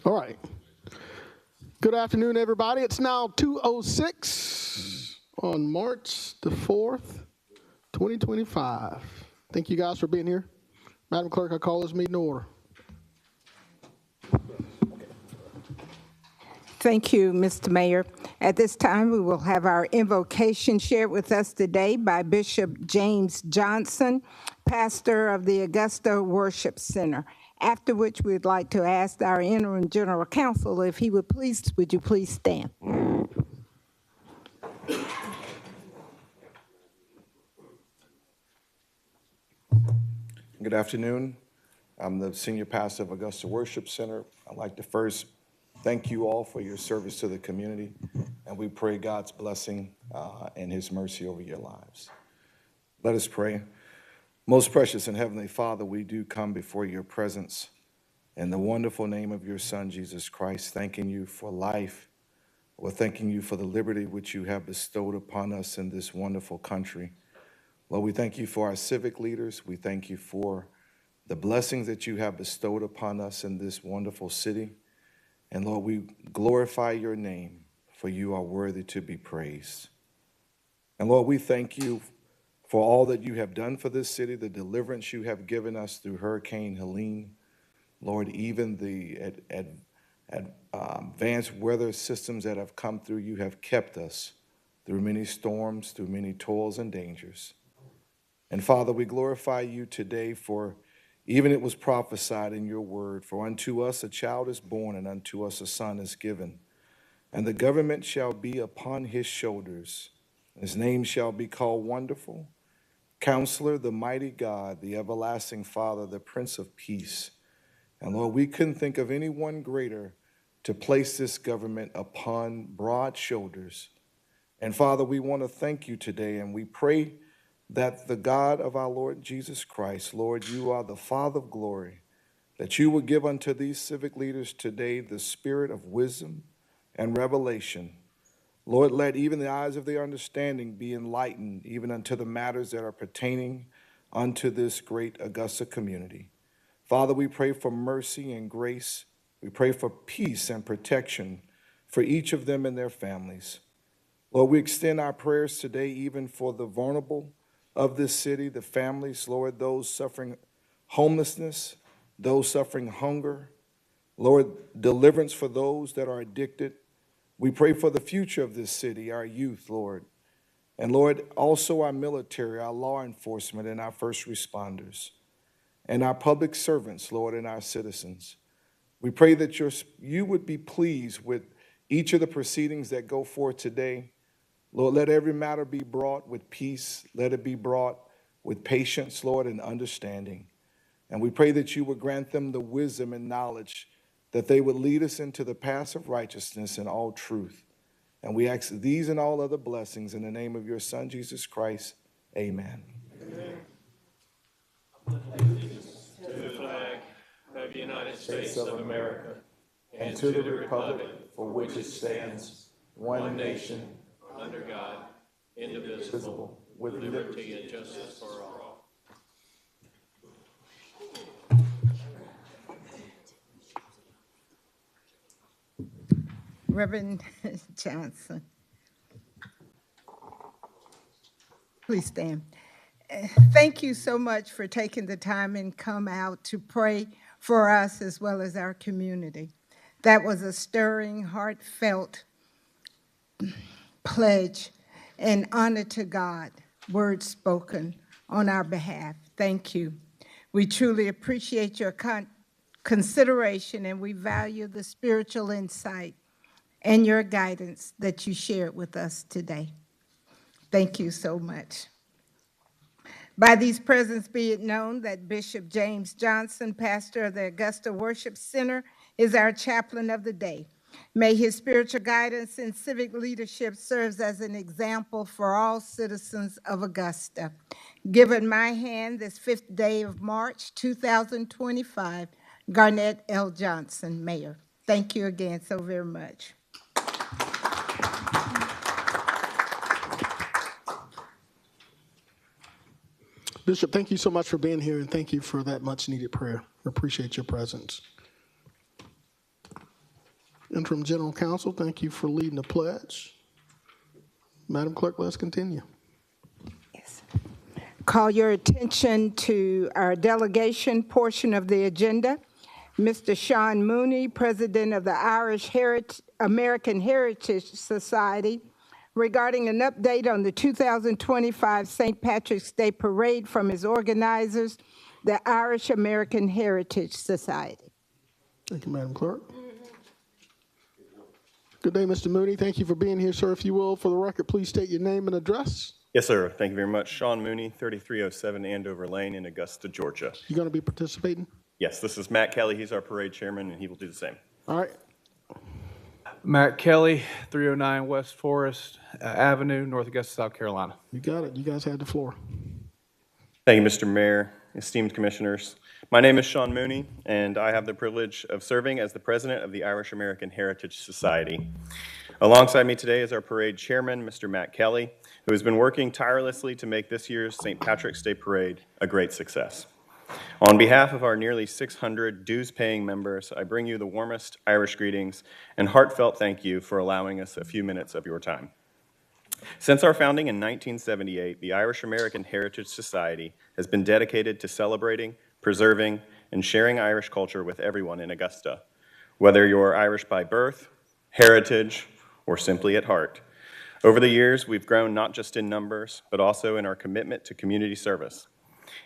All right. Good afternoon, everybody. It's now 2:06 on March the 4th, 2025. Thank you guys for being here. Madam Clerk, I call this meeting to order. Thank you, Mr. Mayor. At this time, we will have our invocation shared with us today by Bishop James Johnson, pastor of the Augusta Worship Center. After which, we'd like to ask our interim general counsel if he would you please stand? Good afternoon. I'm the senior pastor of Augusta Worship Center. I'd like to first thank you all for your service to the community, and we pray God's blessing and his mercy over your lives. Let us pray. Most precious and heavenly Father, we do come before your presence in the wonderful name of your Son, Jesus Christ, thanking you for life. We're thanking you for the liberty which you have bestowed upon us in this wonderful country. Lord, we thank you for our civic leaders. We thank you for the blessings that you have bestowed upon us in this wonderful city. And Lord, we glorify your name, for you are worthy to be praised. And Lord, we thank you for all that you have done for this city, the deliverance you have given us through Hurricane Helene. Lord, even the advanced weather systems that have come through, you have kept us through many storms, through many toils and dangers. And Father, we glorify you today for even it was prophesied in your word, for unto us a child is born and unto us a son is given. And the government shall be upon his shoulders. His name shall be called Wonderful, Counselor, the Mighty God, the Everlasting Father, the Prince of Peace. And Lord, we couldn't think of anyone greater to place this government upon broad shoulders. And Father, we want to thank you today, and we pray that the God of our Lord Jesus Christ, Lord, you are the Father of glory, that you would give unto these civic leaders today the spirit of wisdom and revelation. Lord, let even the eyes of their understanding be enlightened, even unto the matters that are pertaining unto this great Augusta community. Father, we pray for mercy and grace. We pray for peace and protection for each of them and their families. Lord, we extend our prayers today even for the vulnerable of this city, the families, Lord, those suffering homelessness, those suffering hunger. Lord, deliverance for those that are addicted. We pray for the future of this city, our youth, Lord. And Lord, also our military, our law enforcement, and our first responders, and our public servants, Lord, and our citizens. We pray that you would be pleased with each of the proceedings that go forth today. Lord, let every matter be brought with peace. Let it be brought with patience, Lord, and understanding. And we pray that you would grant them the wisdom and knowledge that they would lead us into the paths of righteousness and all truth. And we ask these and all other blessings in the name of your Son, Jesus Christ. Amen. Amen. Allegiance to the flag of the United States of America and to the republic for which it stands, one nation, under God, indivisible, with liberty and justice for all. Reverend Johnson, please stand. Thank you so much for taking the time and come out to pray for us as well as our community. That was a stirring, heartfelt pledge and honor to God, words spoken on our behalf. Thank you. We truly appreciate your consideration, and we value the spiritual insight and your guidance that you shared with us today. Thank you so much. By these presents be it known that Bishop James Johnson, pastor of the Augusta Worship Center, is our chaplain of the day. May his spiritual guidance and civic leadership serve as an example for all citizens of Augusta. Given my hand this 5th day of March, 2025, Garnett L. Johnson, Mayor. Thank you again so very much. Bishop, thank you so much for being here, and thank you for that much-needed prayer. I appreciate your presence. Interim General Counsel, thank you for leading the pledge. Madam Clerk, let's continue. Yes. Call your attention to our delegation portion of the agenda. Mr. Sean Mooney, President of the American Heritage Society, regarding an update on the 2025 St. Patrick's Day Parade from his organizers, the Irish American Heritage Society. Thank you, Madam Clerk. Good day, Mr. Mooney. Thank you for being here, sir. If you will, for the record, please state your name and address. Yes, sir. Thank you very much. Sean Mooney, 3307 Andover Lane in Augusta, Georgia. You going to be participating? Yes, this is Matt Kelly. He's our parade chairman, and he will do the same. All right. Matt Kelly, 309 West Forest Avenue, North Augusta, South Carolina. You got it. You guys have the floor. Thank you, Mr. Mayor, esteemed commissioners. My name is Sean Mooney, and I have the privilege of serving as the president of the Irish American Heritage Society. Alongside me today is our parade chairman, Mr. Matt Kelly, who has been working tirelessly to make this year's St. Patrick's Day Parade a great success. On behalf of our nearly 600 dues-paying members, I bring you the warmest Irish greetings and heartfelt thank you for allowing us a few minutes of your time. Since our founding in 1978, the Irish American Heritage Society has been dedicated to celebrating, preserving, and sharing Irish culture with everyone in Augusta, whether you're Irish by birth, heritage, or simply at heart. Over the years, we've grown not just in numbers, but also in our commitment to community service.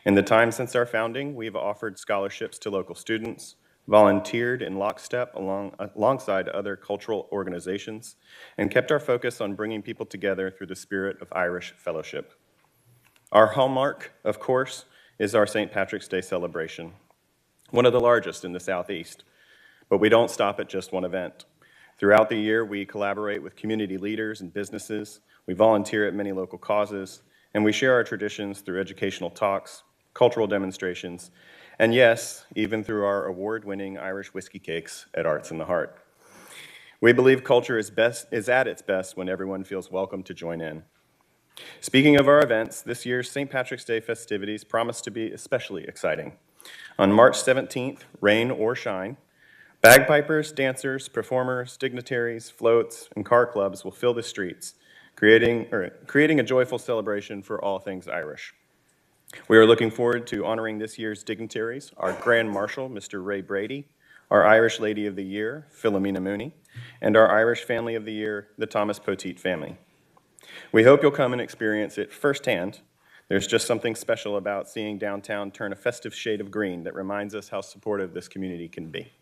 In the time since our founding, we've offered scholarships to local students, volunteered in lockstep alongside other cultural organizations, and kept our focus on bringing people together through the spirit of Irish fellowship. Our hallmark, of course, is our St. Patrick's Day celebration, one of the largest in the Southeast. But we don't stop at just one event. Throughout the year, we collaborate with community leaders and businesses, we volunteer at many local causes, and we share our traditions through educational talks, cultural demonstrations, and yes, even through our award-winning Irish whiskey cakes at Arts in the Heart. We believe culture is at its best when everyone feels welcome to join in. Speaking of our events, this year's St. Patrick's Day festivities promise to be especially exciting. On March 17th, rain or shine, bagpipers, dancers, performers, dignitaries, floats, and car clubs will fill the streets, creating a joyful celebration for all things Irish. We are looking forward to honoring this year's dignitaries, our Grand Marshal, Mr. Ray Brady, our Irish Lady of the Year, Philomena Mooney, and our Irish Family of the Year, the Thomas Poteet family. We hope you'll come and experience it firsthand. There's just something special about seeing downtown turn a festive shade of green that reminds us how supportive this community can be.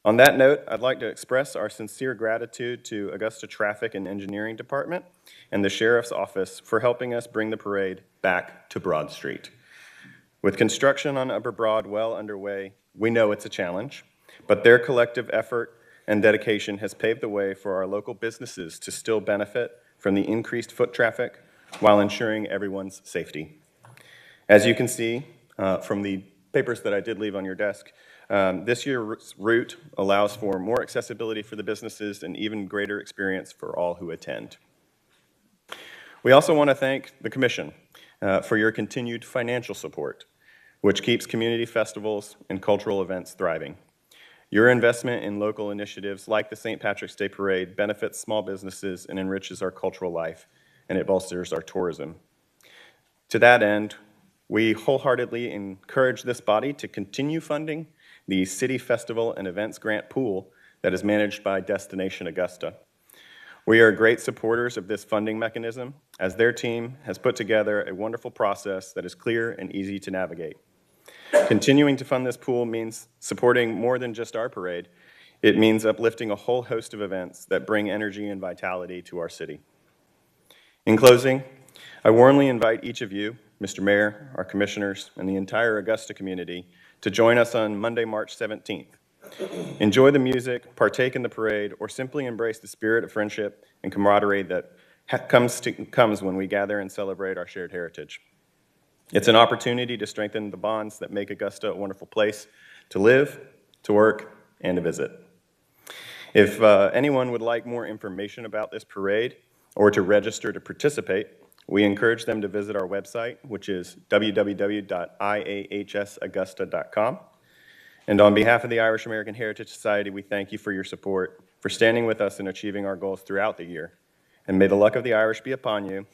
On that note, I'd like to express our sincere gratitude to Augusta Traffic and Engineering Department and the Sheriff's Office for helping us bring the parade back to Broad Street. With construction on Upper Broad well underway, we know it's a challenge, but their collective effort and dedication has paved the way for our local businesses to still benefit from the increased foot traffic while ensuring everyone's safety. As you can see from the papers that I did leave on your desk, this year's route allows for more accessibility for the businesses and even greater experience for all who attend. We also want to thank the Commission for your continued financial support, which keeps community festivals and cultural events thriving. Your investment in local initiatives like the St. Patrick's Day Parade benefits small businesses and enriches our cultural life, and it bolsters our tourism. To that end, we wholeheartedly encourage this body to continue funding the City Festival and Events Grant Pool that is managed by Destination Augusta. We are great supporters of this funding mechanism, as their team has put together a wonderful process that is clear and easy to navigate. Continuing to fund this pool means supporting more than just our parade. It means uplifting a whole host of events that bring energy and vitality to our city. In closing, I warmly invite each of you, Mr. Mayor, our commissioners, and the entire Augusta community to join us on Monday, March 17th. Enjoy the music, partake in the parade, or simply embrace the spirit of friendship and camaraderie that comes when we gather and celebrate our shared heritage. It's an opportunity to strengthen the bonds that make Augusta a wonderful place to live, to work, and to visit. If anyone would like more information about this parade or to register to participate, we encourage them to visit our website, which is www.iahsaugusta.com. And on behalf of the Irish American Heritage Society, we thank you for your support, for standing with us in achieving our goals throughout the year. And may the luck of the Irish be upon you,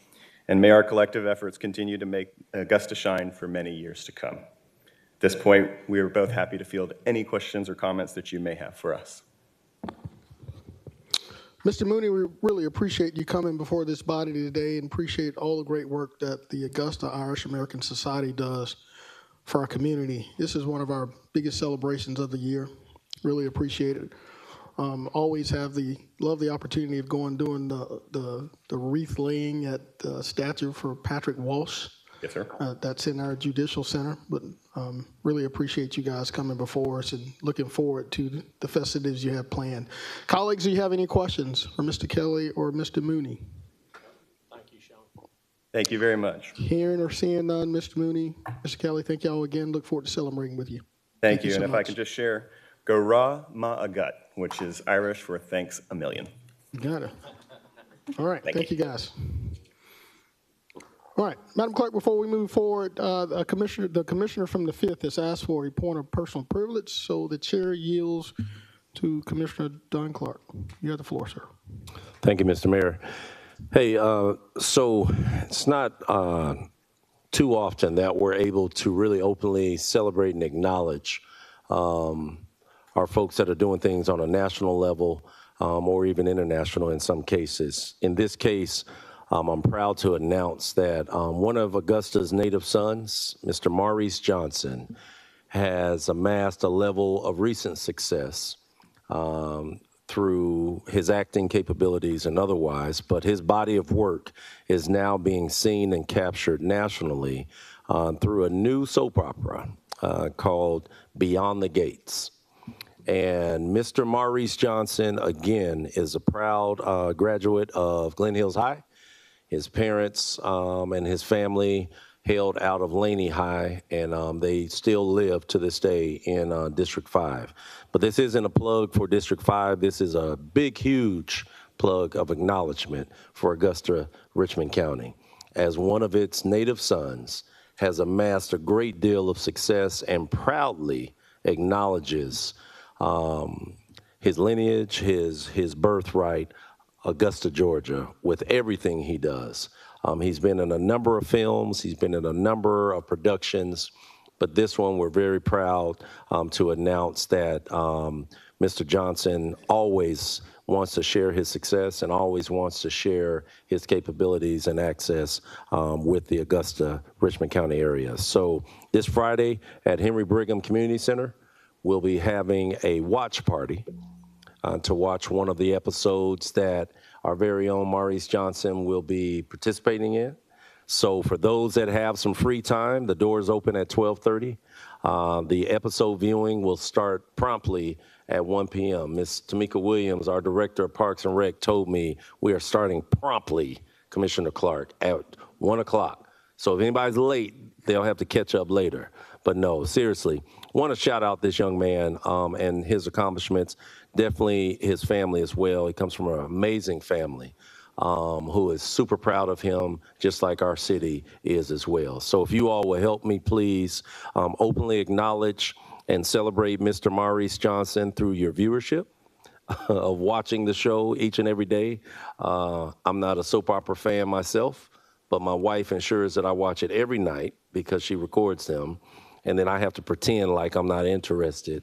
and may our collective efforts continue to make Augusta shine for many years to come. At this point, we are both happy to field any questions or comments that you may have for us. Mr. Mooney, we really appreciate you coming before this body today and appreciate all the great work that the Augusta Irish American Society does for our community. This is one of our biggest celebrations of the year. Really appreciate it. Always love the opportunity of doing the wreath laying at the statue for Patrick Walsh. Yes, sir. That's in our judicial center, but really appreciate you guys coming before us and looking forward to the festivities you have planned. Colleagues, do you have any questions for Mr. Kelly or Mr. Mooney? Thank you, Sean. Thank you very much. Hearing or seeing none, Mr. Mooney, Mr. Kelly, thank y'all again. Look forward to celebrating with you. Thank you. so And if I much. can just share, go Ra Ma Agut, which is Irish for thanks a million. Got it. All right. Thank Thank you, guys. All right, Madam Clerk, before we move forward, the commissioner from the 5th has asked for a point of personal privilege, so the chair yields to Commissioner Don Clark. You have the floor, sir. Thank you, Mr. Mayor. Hey, so it's not too often that we're able to really openly celebrate and acknowledge our folks that are doing things on a national level or even international in some cases. In this case, I'm proud to announce that one of Augusta's native sons, Mr. Maurice Johnson, has amassed a level of recent success through his acting capabilities and otherwise, but his body of work is now being seen and captured nationally through a new soap opera called Beyond the Gates. And Mr. Maurice Johnson, again, is a proud graduate of Glen Hills High. His parents and his family hailed out of Laney High, and they still live to this day in District 5. But this isn't a plug for District 5. This is a big, huge plug of acknowledgement for Augusta, Richmond County, as one of its native sons has amassed a great deal of success and proudly acknowledges his lineage, his birthright, Augusta, Georgia, with everything he does. He's been in a number of films, he's been in a number of productions, but this one we're very proud to announce that Mr. Johnson always wants to share his success and always wants to share his capabilities and access with the Augusta, Richmond County area. So this Friday at Henry Brigham Community Center, we'll be having a watch party to watch one of the episodes that our very own Maurice Johnson will be participating in. So for those that have some free time, the doors open at 12:30. The episode viewing will start promptly at 1 p.m. Ms. Tamika Williams, our Director of Parks and Rec, told me we are starting promptly, Commissioner Clark, at 1 o'clock. So if anybody's late, they'll have to catch up later. But no, seriously, want to shout out this young man and his accomplishments. Definitely his family as well. He comes from an amazing family who is super proud of him, just like our city is as well. So if you all will help me, please openly acknowledge and celebrate Mr. Maurice Johnson through your viewership of watching the show each and every day. I'm not a soap opera fan myself, but my wife ensures that I watch it every night because she records them. And then I have to pretend like I'm not interested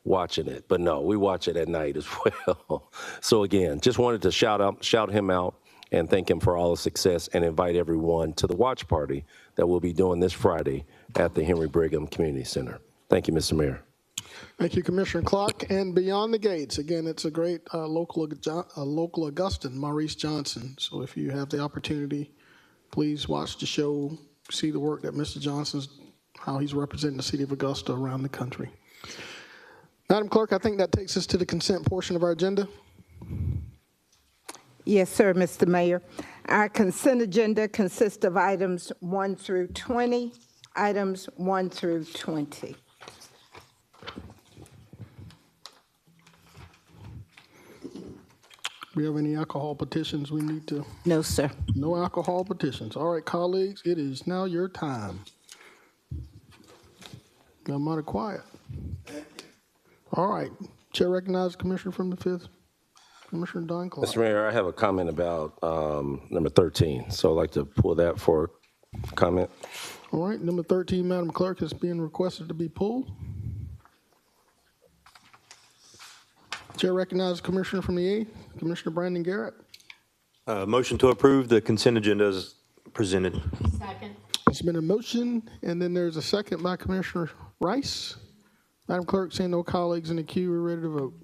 watching it. But no, we watch it at night as well. So again, just wanted to shout him out and thank him for all the success and invite everyone to the watch party that we'll be doing this Friday at the Henry Brigham Community Center. Thank you, Mr. Mayor. Thank you, Commissioner Clark. And Beyond the Gates, again, it's a great local Augustan, Maurice Johnson. So if you have the opportunity, please watch the show, see the work that Mr. Johnson's, how he's representing the city of Augusta around the country. Madam Clerk, I think that takes us to the consent portion of our agenda. Yes, sir, Mr. Mayor. Our consent agenda consists of items 1 through 20, items 1 through 20. Do we have any alcohol petitions we need to? No, sir. No alcohol petitions. All right, colleagues, it is now your time. Got mighty quiet. All right. Chair recognizes Commissioner from the 5th, Commissioner Don Clark. Mr. Mayor, I have a comment about number 13, so I'd like to pull that for comment. All right, number 13, Madam Clerk, is being requested to be pulled. Chair recognizes Commissioner from the 8th, Commissioner Brandon Garrett. Motion to approve the consent agenda as presented. Second. It's been a motion, and then there's a second by Commissioner Rice. Madam Clerk, seeing no colleagues in the queue, we're ready to vote.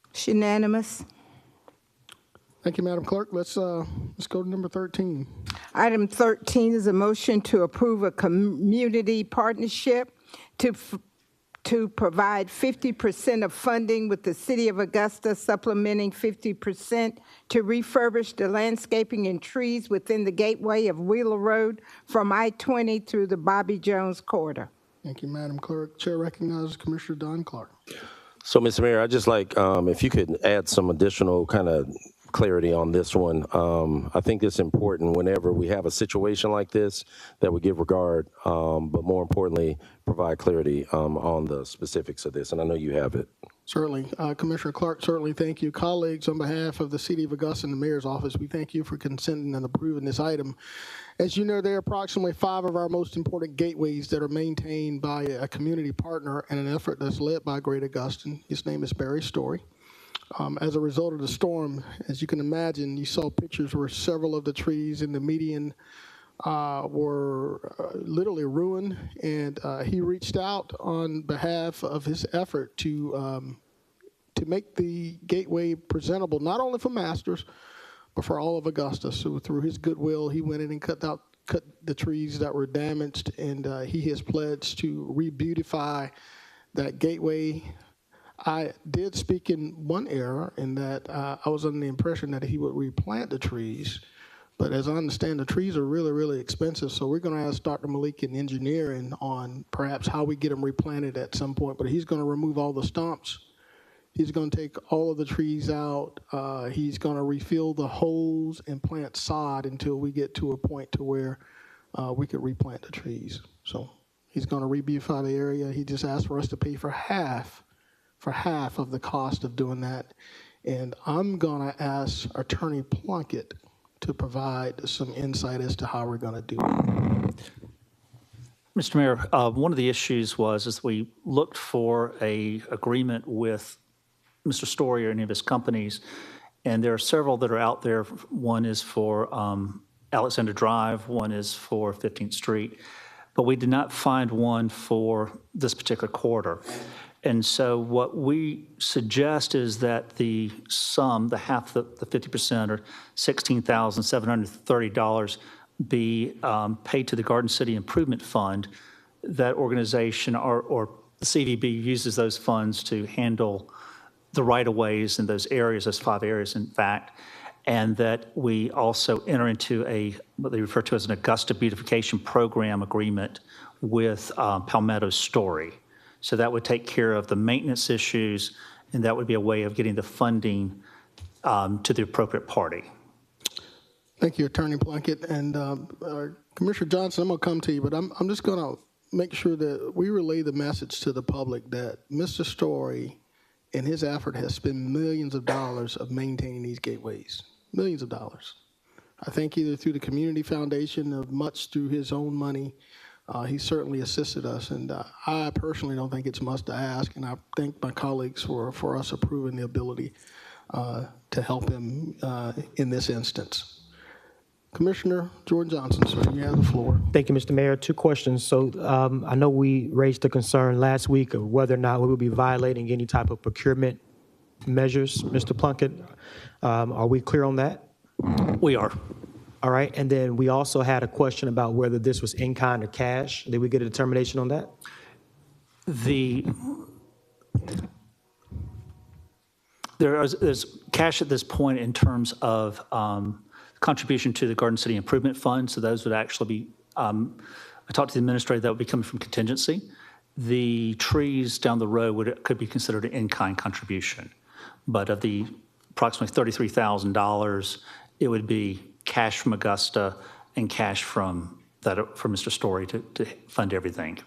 It's unanimous. Thank you, Madam Clerk. Let's go to number 13. Item 13 is a motion to approve a community partnership to provide 50% of funding with the City of Augusta, supplementing 50% to refurbish the landscaping and trees within the gateway of Wheeler Road from I-20 through the Bobby Jones corridor. Thank you, Madam Clerk. Chair recognizes Commissioner Don Clark. So, Mr. Mayor, I'd just like, if you could add some additional kind of clarity on this one. I think it's important whenever we have a situation like this that we give regard, but more importantly, provide clarity on the specifics of this, and I know you have it. Certainly. Commissioner Clark, certainly thank you. Colleagues, on behalf of the City of Augusta and the Mayor's Office, we thank you for consenting and approving this item. As you know, there are approximately 5 of our most important gateways that are maintained by a community partner in an effort that's led by Great Augustan. His name is Barry Story. As a result of the storm, as you can imagine, you saw pictures where several of the trees in the median were literally ruined, and he reached out on behalf of his effort to make the gateway presentable, not only for Masters, but for all of Augusta. So through his goodwill, he went in and cut the trees that were damaged, and he has pledged to re-beautify that gateway. I did speak in one error in that I was under the impression that he would replant the trees, but as I understand, the trees are really, really expensive, so we're going to ask Dr. Malik in engineering on perhaps how we get them replanted at some point, but he's going to remove all the stumps. He's going to take all of the trees out. He's going to refill the holes and plant sod until we get to a point to where we could replant the trees. So he's going to re-beautify the area. He just asked for us to pay for half of the cost of doing that. And I'm going to ask Attorney Plunkett to provide some insight as to how we're going to do it. Mr. Mayor, one of the issues was we looked for an agreement with Mr. Story or any of his companies, and there are several that are out there. One is for Alexander Drive, one is for 15th Street, but we did not find one for this particular corridor. And so what we suggest is that the sum, the half, the 50%, or $16,730, be paid to the Garden City Improvement Fund. That organization or the CVB uses those funds to handle the right-of-ways in those areas, those 5 areas, in fact, and that we also enter into what they refer to as an Augusta Beautification Program agreement with Palmetto Story. So that would take care of the maintenance issues, and that would be a way of getting the funding to the appropriate party. Thank you, Attorney Plunkett. And Commissioner Johnson, I'm going to come to you, but I'm just going to make sure that we relay the message to the public that Mr. Story, in his effort, has spent millions of dollars of maintaining these gateways, millions of dollars. I think either through the Community Foundation or much through his own money, he certainly assisted us. And I personally don't think it's much to ask, and I thank my colleagues for us approving the ability to help him in this instance. Commissioner Jordan Johnson, sir, you have the floor. Thank you, Mr. Mayor. 2 questions. So I know we raised the concern last week of whether or not we will be violating any type of procurement measures. Mr. Plunkett, are we clear on that? We are. All right. And then we also had a question about whether this was in kind or cash. Did we get a determination on that? There's cash at this point in terms of contribution to the Garden City Improvement Fund. So those would actually be, I talked to the administrator, that would be coming from contingency. The trees down the road could be considered an in-kind contribution. But of the approximately $33,000, it would be cash from Augusta and cash from Mr. Story to fund everything.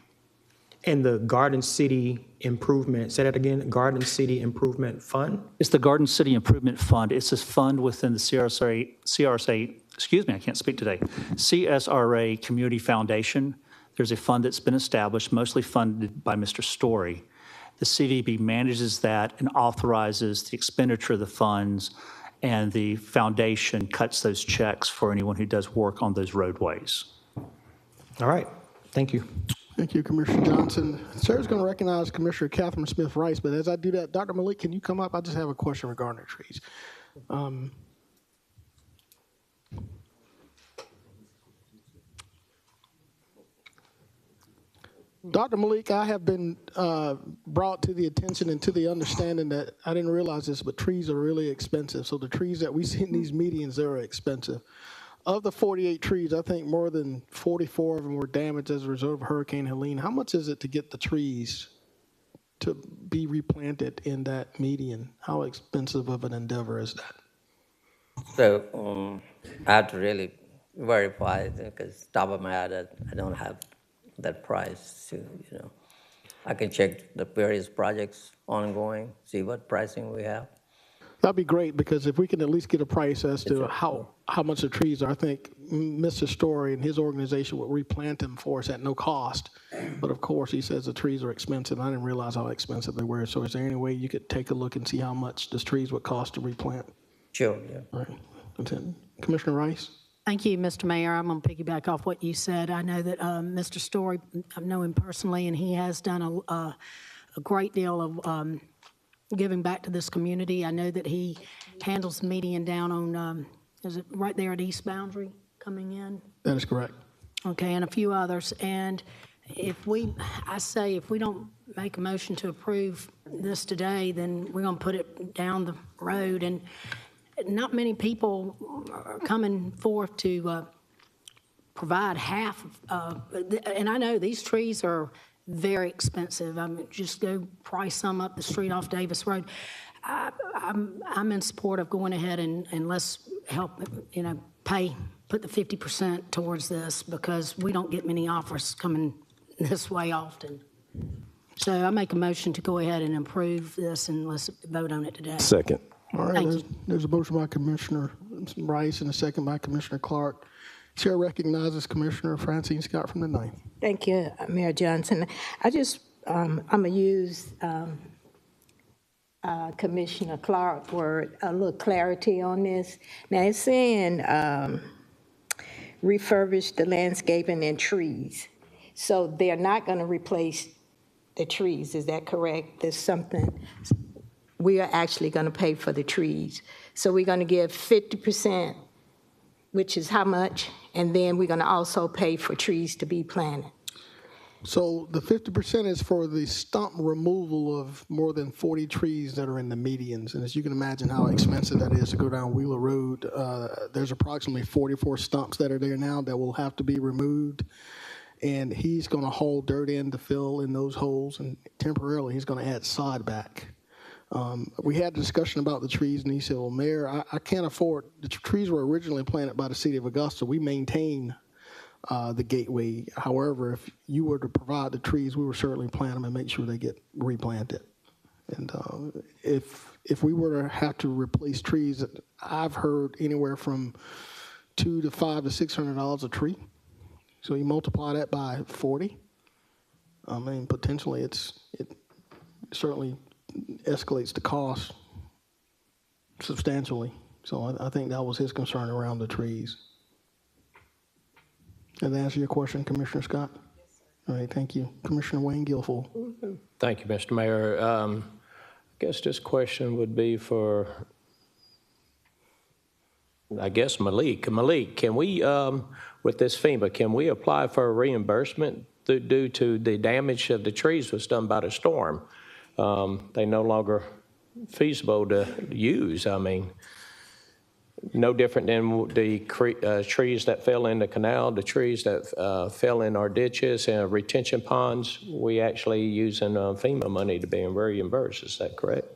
And the Garden City Improvement, say that again, Garden City Improvement Fund? It's the Garden City Improvement Fund. It's a fund within the CSRA Community Foundation. There's a fund that's been established, mostly funded by Mr. Story. The CVB manages that and authorizes the expenditure of the funds, and the foundation cuts those checks for anyone who does work on those roadways. All right, thank you. Thank you, Commissioner Johnson. Sarah's going to recognize Commissioner Catherine Smith Rice, but as I do that, Dr. Malik, can you come up? I just have a question regarding the trees. Dr. Malik, I have been brought to the attention and to the understanding that I didn't realize this, but trees are really expensive. So the trees that we see in these medians, they're expensive. Of the 48 trees, I think more than 44 of them were damaged as a result of Hurricane Helene. How much is it to get the trees to be replanted in that median? How expensive of an endeavor is that? So I have to really verify because top of my head, I don't have that price to, I can check the various projects ongoing, see what pricing we have. That'd be great, because if we can at least get a price as to how much the trees are, I think Mr. Story and his organization would replant them for us at no cost. But of course, he says the trees are expensive. I didn't realize how expensive they were. So is there any way you could take a look and see how much these trees would cost to replant? Sure, yeah. All right. Lieutenant. Commissioner Rice? Thank you, Mr. Mayor. I'm going to piggyback off what you said. I know that Mr. Story, I know him personally, and he has done a great deal of giving back to this community. I know that he handles the median down on, is it right there at East Boundary coming in? That is correct. Okay, and a few others. And if we don't make a motion to approve this today, then we're going to put it down the road. And not many people are coming forth to provide half of, and I know these trees are very expensive. I mean, just go price some up the street off Davis Road. I'm in support of going ahead and let's help, put the 50% towards this, because we don't get many offers coming this way often. So I make a motion to go ahead and approve this, and let's vote on it today. Second. All right, Thank you. There's a motion by Commissioner Rice and a second by Commissioner Clark. Chair recognizes Commissioner Francine Scott from the 9th. Thank you, Mayor Johnson. I'm going to use Commissioner Clark's word, a little clarity on this. Now, it's saying refurbish the landscaping and trees. So they're not going to replace the trees, is that correct? There's something, we are actually going to pay for the trees. So we're going to give 50%, which is how much? And then we're going to also pay for trees to be planted. So the 50% is for the stump removal of more than 40 trees that are in the medians. And as you can imagine how expensive that is to go down Wheeler Road, there's approximately 44 stumps that are there now that will have to be removed. And he's going to haul dirt in to fill in those holes, and temporarily he's going to add sod back. We had a discussion about the trees, and he said, well, Mayor, I can't afford, the trees were originally planted by the city of Augusta. We maintain the gateway. However, if you were to provide the trees, we would certainly plant them and make sure they get replanted. And if we were to have to replace trees, I've heard anywhere from $200 to $500 to $600 a tree. So you multiply that by 40. I mean, potentially it certainly escalates the cost substantially. So I think that was his concern around the trees. Does that answer your question, Commissioner Scott? Yes, sir. All right, thank you. Commissioner Wayne Guilfoyle. Thank you, Mr. Mayor. I guess this question would be for, Malik. Malik, can we, with this FEMA, can we apply for a reimbursement due to the damage of the trees was done by the storm? They no longer feasible to use. I mean, no different than the trees that fell in the canal, the trees that fell in our ditches and retention ponds. We actually using FEMA money to be reimbursed. Is that correct?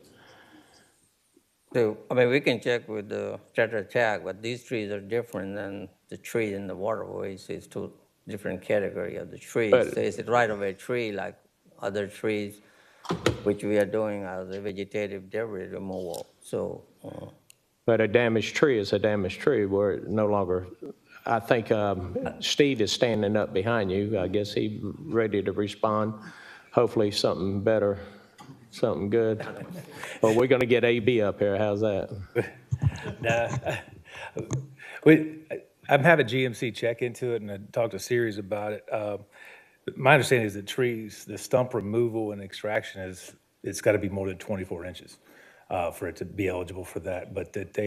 So, I mean, we can check with the Tetra Tech, but these trees are different than the tree in the waterways. It's two different category of the trees. But- So it's a right-of-way tree like other trees, which we are doing as a vegetative debris removal. So, But a damaged tree is a damaged tree. We're no longer, I think Steve is standing up behind you. I guess he's ready to respond. Hopefully something better, something good. But we're going to get AB up here. How's that? I'm having GMC check into it, and I talked to Series about it. My understanding is that trees, the stump removal and extraction it's got to be more than 24 inches for it to be eligible for that. But that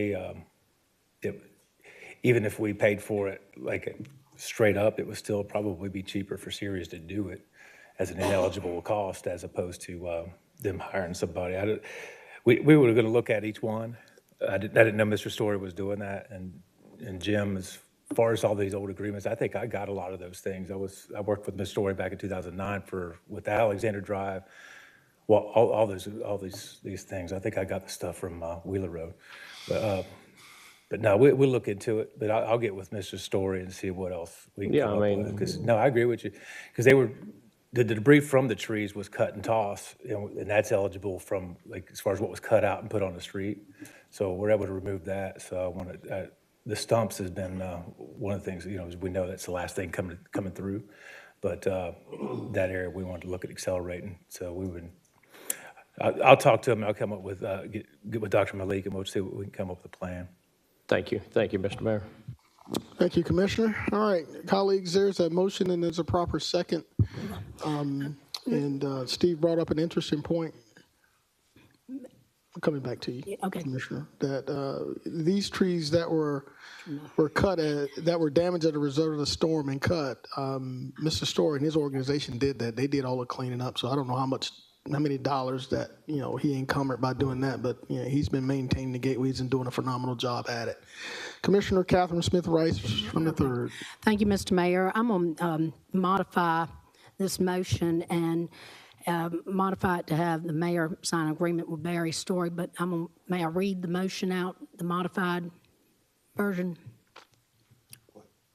even if we paid for it like straight up, it would still probably be cheaper for Series to do it as an ineligible cost as opposed to them hiring somebody. We were going to look at each one. I didn't know Mr. Story was doing that, and Jim, as far as all these old agreements, I think I got a lot of those things. I worked with Mr. Story back in 2009 with Alexander Drive. Well, all these things. I think I got the stuff from Wheeler Road, but no, we'll look into it. But I'll get with Mr. Story and see what else we can come up with. Because no, I agree with you. Because the debris from the trees was cut and tossed, and that's eligible from like as far as what was cut out and put on the street. So we're able to remove that. So I want to. The stumps has been one of the things, we know that's the last thing coming through, but that area we want to look at accelerating. So I'll talk to him. I'll come up with, get with Dr. Malik, and we'll see what we can come up with a plan. Thank you, Mr. Mayor. Thank you, Commissioner. All right, colleagues, there's a motion and there's a proper second. And Steve brought up an interesting point. Coming back to you, okay. Commissioner, that these trees that were cut, that were damaged as a result of the storm and cut, Mr. Story and his organization did that. They did all the cleaning up. So I don't know how many dollars that, he encumbered by doing that, but he's been maintaining the gateways and doing a phenomenal job at it. Commissioner Catherine Smith Rice from the 3rd. Thank you, Mr. Mayor. I'm going to modify this motion and modify it to have the mayor sign an agreement with Barry Story, but may I read the motion out, the modified version?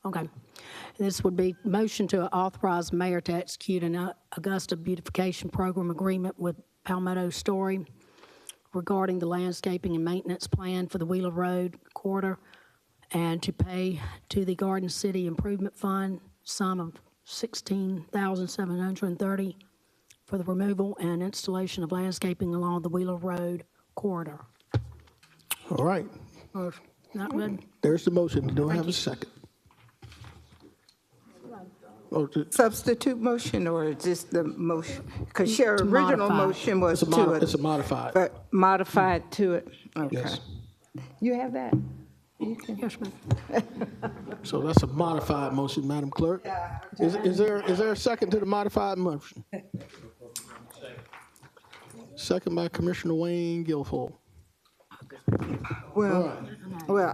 Okay. This would be motion to authorize the mayor to execute an Augusta beautification program agreement with Palmetto Story regarding the landscaping and maintenance plan for the Wheeler Road corridor, and to pay to the Garden City Improvement Fund sum of $16,730 for the removal and installation of landscaping along the Wheeler Road corridor. All right. Not good? There's the motion. You don't have a second. Substitute motion, or just the motion? Because your original motion was It's a modified. But modified to it. Okay. Yes. You have that? Yes, ma'am. So that's a modified motion, Madam Clerk. Is there a second to the modified motion? Second by Commissioner Wayne Guilfoyle. Well,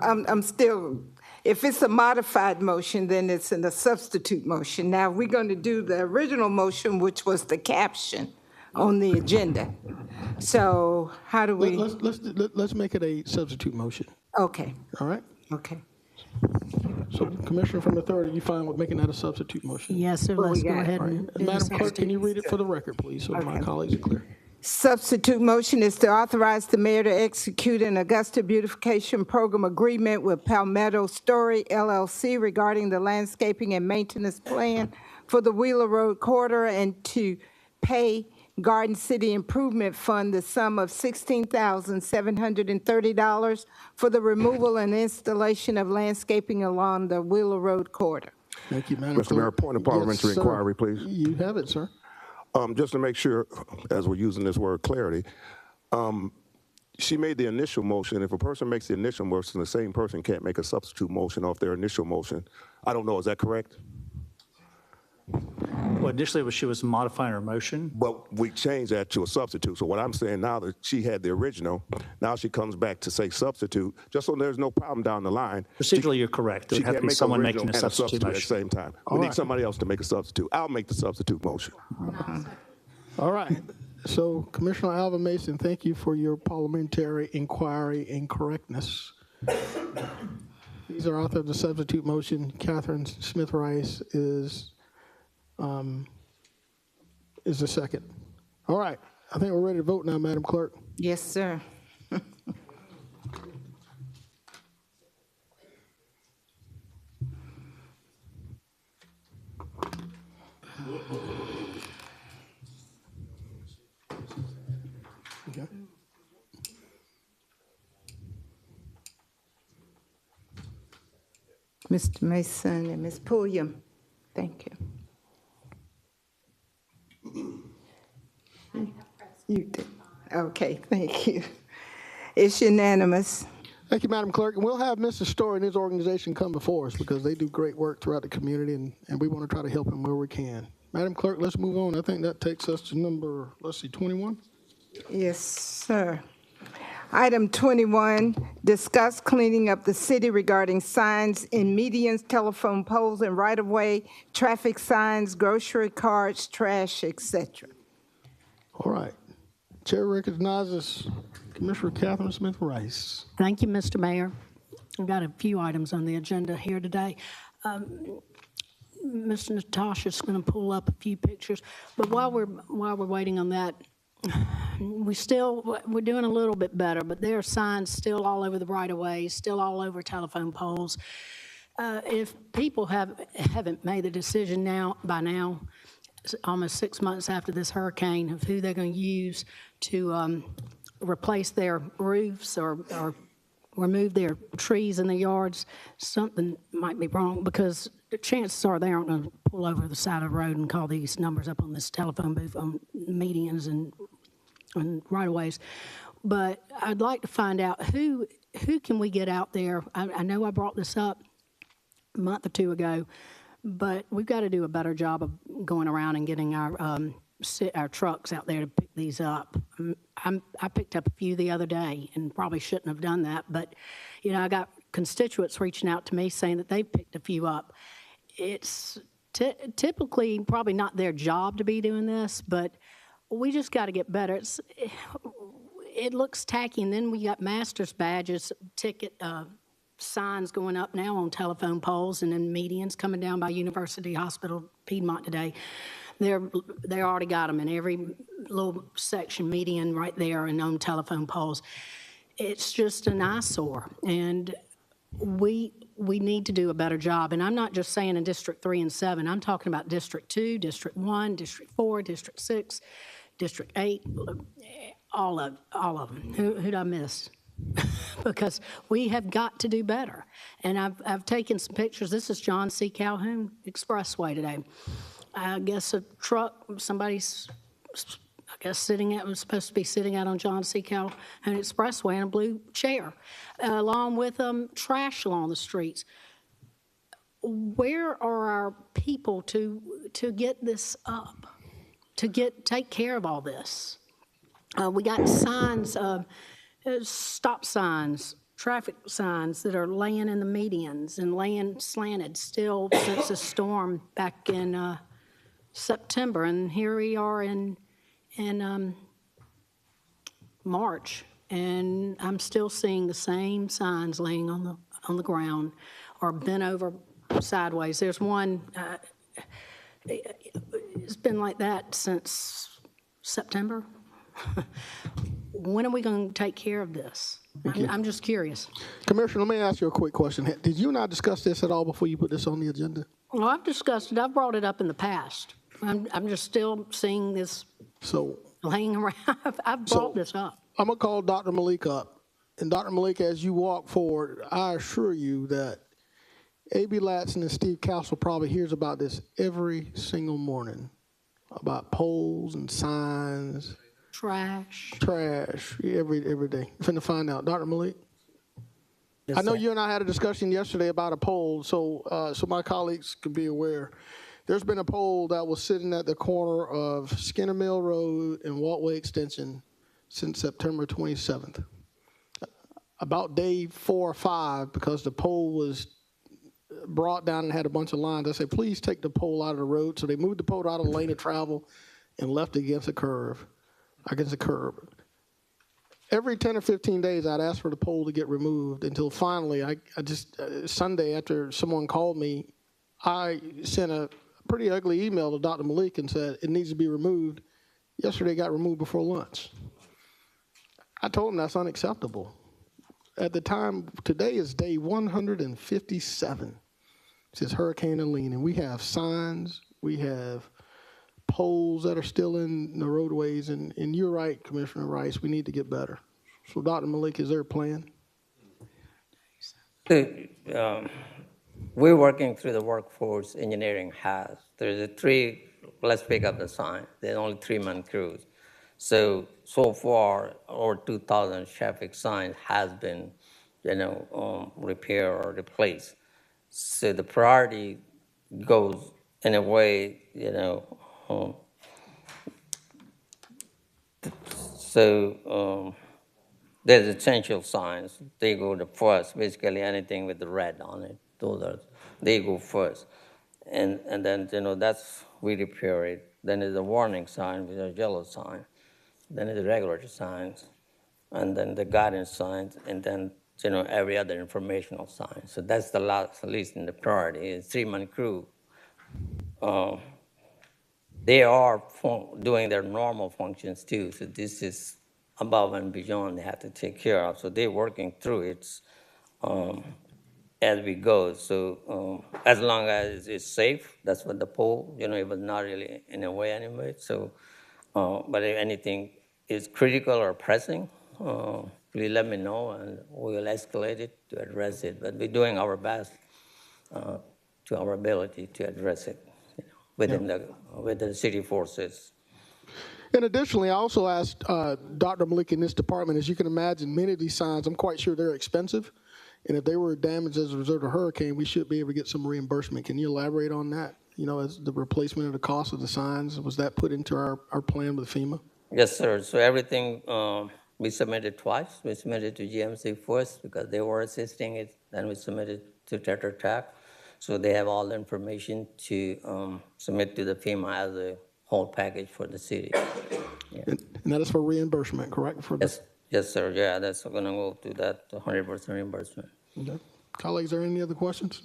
I'm still, if it's a modified motion, then it's in a substitute motion. Now, we're going to do the original motion, which was the caption on the agenda. So how do we? Let's make it a substitute motion. Okay. All right? Okay. So, Commissioner from the 3rd, are you fine with making that a substitute motion? Yes, sir. Let's go ahead and do the Madam Clerk, can you substitute. read it for the record, please, so my colleagues are clear? Substitute motion is to authorize the mayor to execute an Augusta beautification program agreement with Palmetto Story LLC regarding the landscaping and maintenance plan for the Wheeler Road corridor, and to pay Garden City Improvement Fund the sum of $16,730 for the removal and installation of landscaping along the Wheeler Road corridor. Thank you, Madam Mr. Mayor, point of parliamentary inquiry, please. You have it, sir. Just to make sure, as we're using this word clarity, she made the initial motion. If a person makes the initial motion, the same person can't make a substitute motion off their initial motion. I don't know, is that correct? Well, initially, she was modifying her motion. But we changed that to a substitute. So what I'm saying now that she had the original, now she comes back to say substitute, just so there's no problem down the line. Procedurally, you're correct. There She would have to can't be make someone original making a and a substitute substitute at the motion. same time. All We need right. somebody else to make a substitute. I'll make the substitute motion. All right. So, Commissioner Alvin Mason, thank you for your parliamentary inquiry and correctness. These are author of the substitute motion. Catherine Smith Rice is the second. All right. I think we're ready to vote now, Madam Clerk. Yes, sir. Okay. Mr. Mason and Ms. Pulliam, thank you. You did. Okay, thank you. It's unanimous. Thank you, Madam Clerk. And we'll have Mr. Story and his organization come before us because they do great work throughout the community, and we want to try to help them where we can. Madam Clerk, let's move on. I think that takes us to number, 21. Yes, sir. Item 21, discuss cleaning up the city regarding signs in medians, telephone poles, and right-of-way, traffic signs, grocery carts, trash, etc. All right. Chair recognizes Commissioner Catherine Smith Rice. Thank you, Mr. Mayor. We've got a few items on the agenda here today. Mr. Natasha's going to pull up a few pictures, but while we're waiting on that, we're doing a little bit better, but there are signs still all over the right-of-ways, still all over telephone poles. If people haven't made the decision by now, almost 6 months after this hurricane, of who they're going to use to replace their roofs or remove their trees in the yards, something might be wrong, because the chances are they aren't going to pull over the side of the road and call these numbers up on this telephone booth on medians and right-of-ways. But I'd like to find out who can we get out there. I know I brought this up a month or two ago, but we've got to do a better job of going around and getting our trucks out there to pick these up. I picked up a few the other day and probably shouldn't have done that, but you know, I got constituents reaching out to me saying that they've picked a few up. It's typically probably not their job to be doing this, but we just got to get better. It looks tacky, and then we got master's badges, ticket signs going up now on telephone poles, and then medians coming down by University Hospital Piedmont today. They already got them in every little section, median right there, and on telephone poles. It's just an eyesore, and we need to do a better job. And I'm not just saying in District 3 and 7. I'm talking about District 2, District 1, District 4, District 6, District 8, all of them. Who'd I miss? Because we have got to do better. And I've taken some pictures. This is John C. Calhoun Expressway today. I guess a truck, somebody's, I guess, was supposed to be sitting out on John C. Calhoun Expressway in a blue chair, along with trash along the streets. Where are our people to get this up, to take care of all this? We got signs, stop signs, traffic signs that are laying in the medians and laying slanted still since the storm back in September, and here we are in March, and I'm still seeing the same signs laying on the ground or bent over sideways. There's one. It's been like that since September. When are we going to take care of this? I'm just curious. Commissioner, let me ask you a quick question. Did you and I discuss this at all before you put this on the agenda? Well, I've discussed it. I've brought it up in the past. I'm just still seeing this laying around. I've brought this up. I'm going to call Dr. Malik up. And Dr. Malik, as you walk forward, I assure you that A.B. Latson and Steve Castle probably hears about this every single morning, about poles and signs. Trash, every day. I'm finna find out. Dr. Malik? Yes, I know you and I had a discussion yesterday about a poll, so my colleagues could be aware. There's been a pole that was sitting at the corner of Skinner Mill Road and Waltway Extension since September 27th. About day 4 or 5, because the pole was brought down and had a bunch of lines, I said, please take the pole out of the road. So they moved the pole out of the lane of travel and left it against the curb. Every 10 or 15 days, I'd ask for the pole to get removed until finally, Sunday, after someone called me, I sent a pretty ugly email to Dr. Malik and said it needs to be removed. Yesterday, it got removed before lunch. I told him that's unacceptable. At the time, today is day 157 since Hurricane Helene, and we have signs, we have poles that are still in the roadways, and you're right, Commissioner Rice, we need to get better. So, Dr. Malik, is there a plan? We're working through the workforce engineering has. There's let's pick up the sign. There's only 3-man crews. So far, over 2,000 traffic signs has been, repaired or replaced. So the priority goes in a way, there's essential signs. They go to first, basically anything with the red on it. They go first. And then, that's, we repair it. Then there's a warning sign with a yellow sign. Then there's the regular signs. And then the guidance signs. And then, every other informational sign. So that's the last, at least in the priority, is 3-man crew. They are doing their normal functions too. So this is above and beyond they have to take care of. So they're working through it as we go. So as long as it's safe, that's what the pole, it was not really in a way anyway. So, but if anything is critical or pressing, please let me know and we will escalate it to address it. But we're doing our best to our ability to address it within the city forces. And additionally, I also asked Dr. Malik in this department, as you can imagine, many of these signs, I'm quite sure they're expensive. And if they were damaged as a result of a hurricane, we should be able to get some reimbursement. Can you elaborate on that? As the replacement of the cost of the signs, was that put into our plan with FEMA? Yes, sir. So everything we submitted twice. We submitted to GMC first because they were assisting it. Then we submitted to Tetra Tech. So they have all the information to submit to the FEMA as a whole package for the city. Yeah. And that is for reimbursement, correct? Yes, sir. Yeah, that's going to go to that 100% reimbursement. Okay. Colleagues, are there any other questions?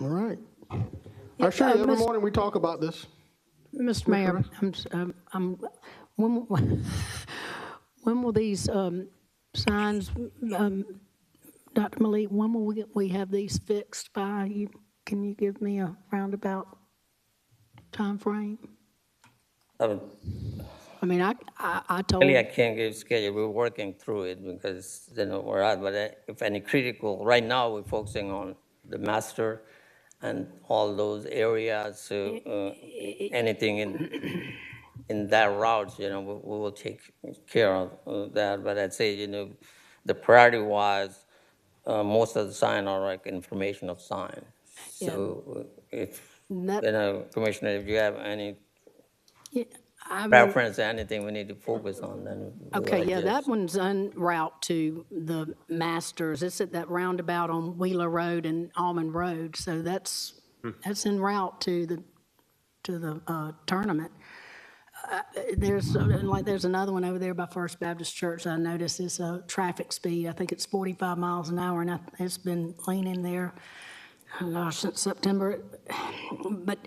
All right. I'm sure every morning we talk about this. Mr. Mayor, when will these signs, Dr. Malik, when will we have these fixed by? Can you give me a roundabout time frame? I mean, I told. Really, I can't give schedule. We're working through it because we're out. But if any critical, right now we're focusing on the master and all those areas. So anything in that route, we will take care of that. But I'd say, the priority-wise, most of the signs are like informational signs. So if Commissioner, if you have any preference or anything we need to focus on, then okay, yeah, that one's en route to the Masters. It's at that roundabout on Wheeler Road and Almond Road, so that's en route to the tournament. There's another one over there by First Baptist Church. I noticed it's a traffic speed. I think it's 45 miles an hour, and it's been leaning there since September. But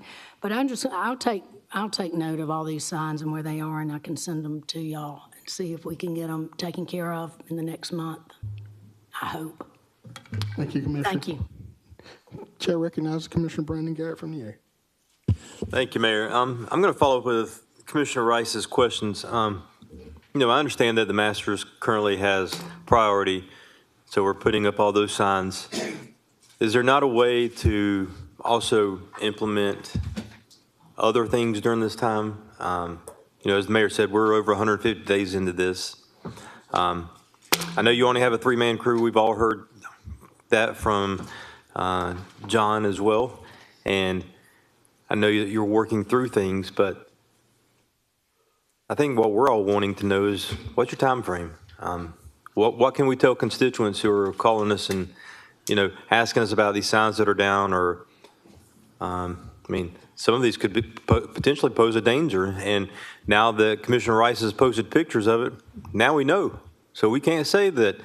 I'll take note of all these signs and where they are, and I can send them to y'all and see if we can get them taken care of in the next month. I hope. Thank you, Commissioner. Thank you. Chair recognizes Commissioner Brandon Garrett from the A. Thank you, Mayor. I'm going to follow up with Commissioner Rice's questions. I understand that the Masters currently has priority, so we're putting up all those signs. Is there not a way to also implement other things during this time? As the mayor said, we're over 150 days into this. I know you only have a 3-man crew. We've all heard that from John as well. And I know that you're working through things, but I think what we're all wanting to know is what's your time frame? What can we tell constituents who are calling us and, asking us about these signs that are down or, some of these could be potentially pose a danger. And now that Commissioner Rice has posted pictures of it, now we know. So we can't say that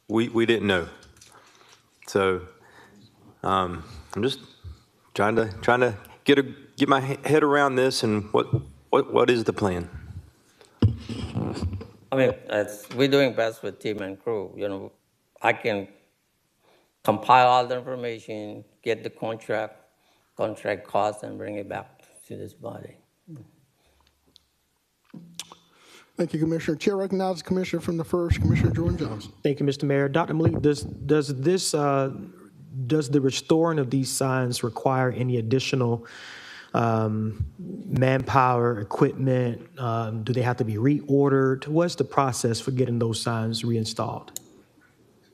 we didn't know. So I'm just trying to get my head around this and what is the plan? We're doing best with team and crew. I can compile all the information, get the contract cost, and bring it back to this body. Thank you, Commissioner. Chair recognizes Commissioner from the 1st, Commissioner Jordan Johnson. Thank you, Mr. Mayor. Dr. Malik, does the restoring of these signs require any additional manpower, equipment? Do they have to be reordered? What's the process for getting those signs reinstalled?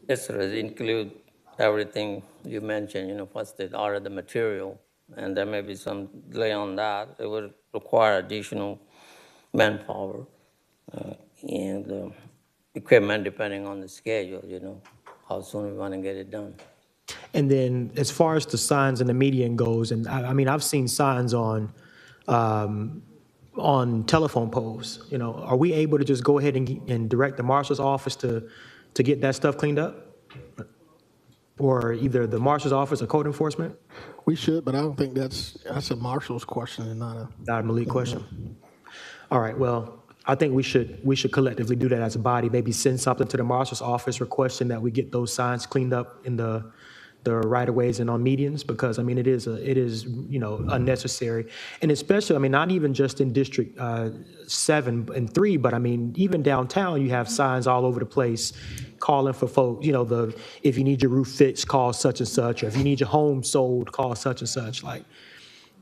Yes, sir. It include everything you mentioned. First they order the material, and there may be some delay on that. It would require additional manpower and equipment depending on the schedule, how soon we want to get it done. And then as far as the signs and the median goes, and I've seen signs on telephone poles, are we able to just go ahead and direct the marshal's office to get that stuff cleaned up? Or either the marshal's office or code enforcement? We should, but I don't think that's a marshal's question and not a Malik question. All right, well, I think we should collectively do that as a body, maybe send something to the marshal's office requesting that we get those signs cleaned up in the right-of-ways and on medians, because it is unnecessary. And especially, not even just in District 7 and 3, but even downtown, you have signs all over the place calling for folks, if you need your roof fixed, call such and such, or if you need your home sold, call such and such.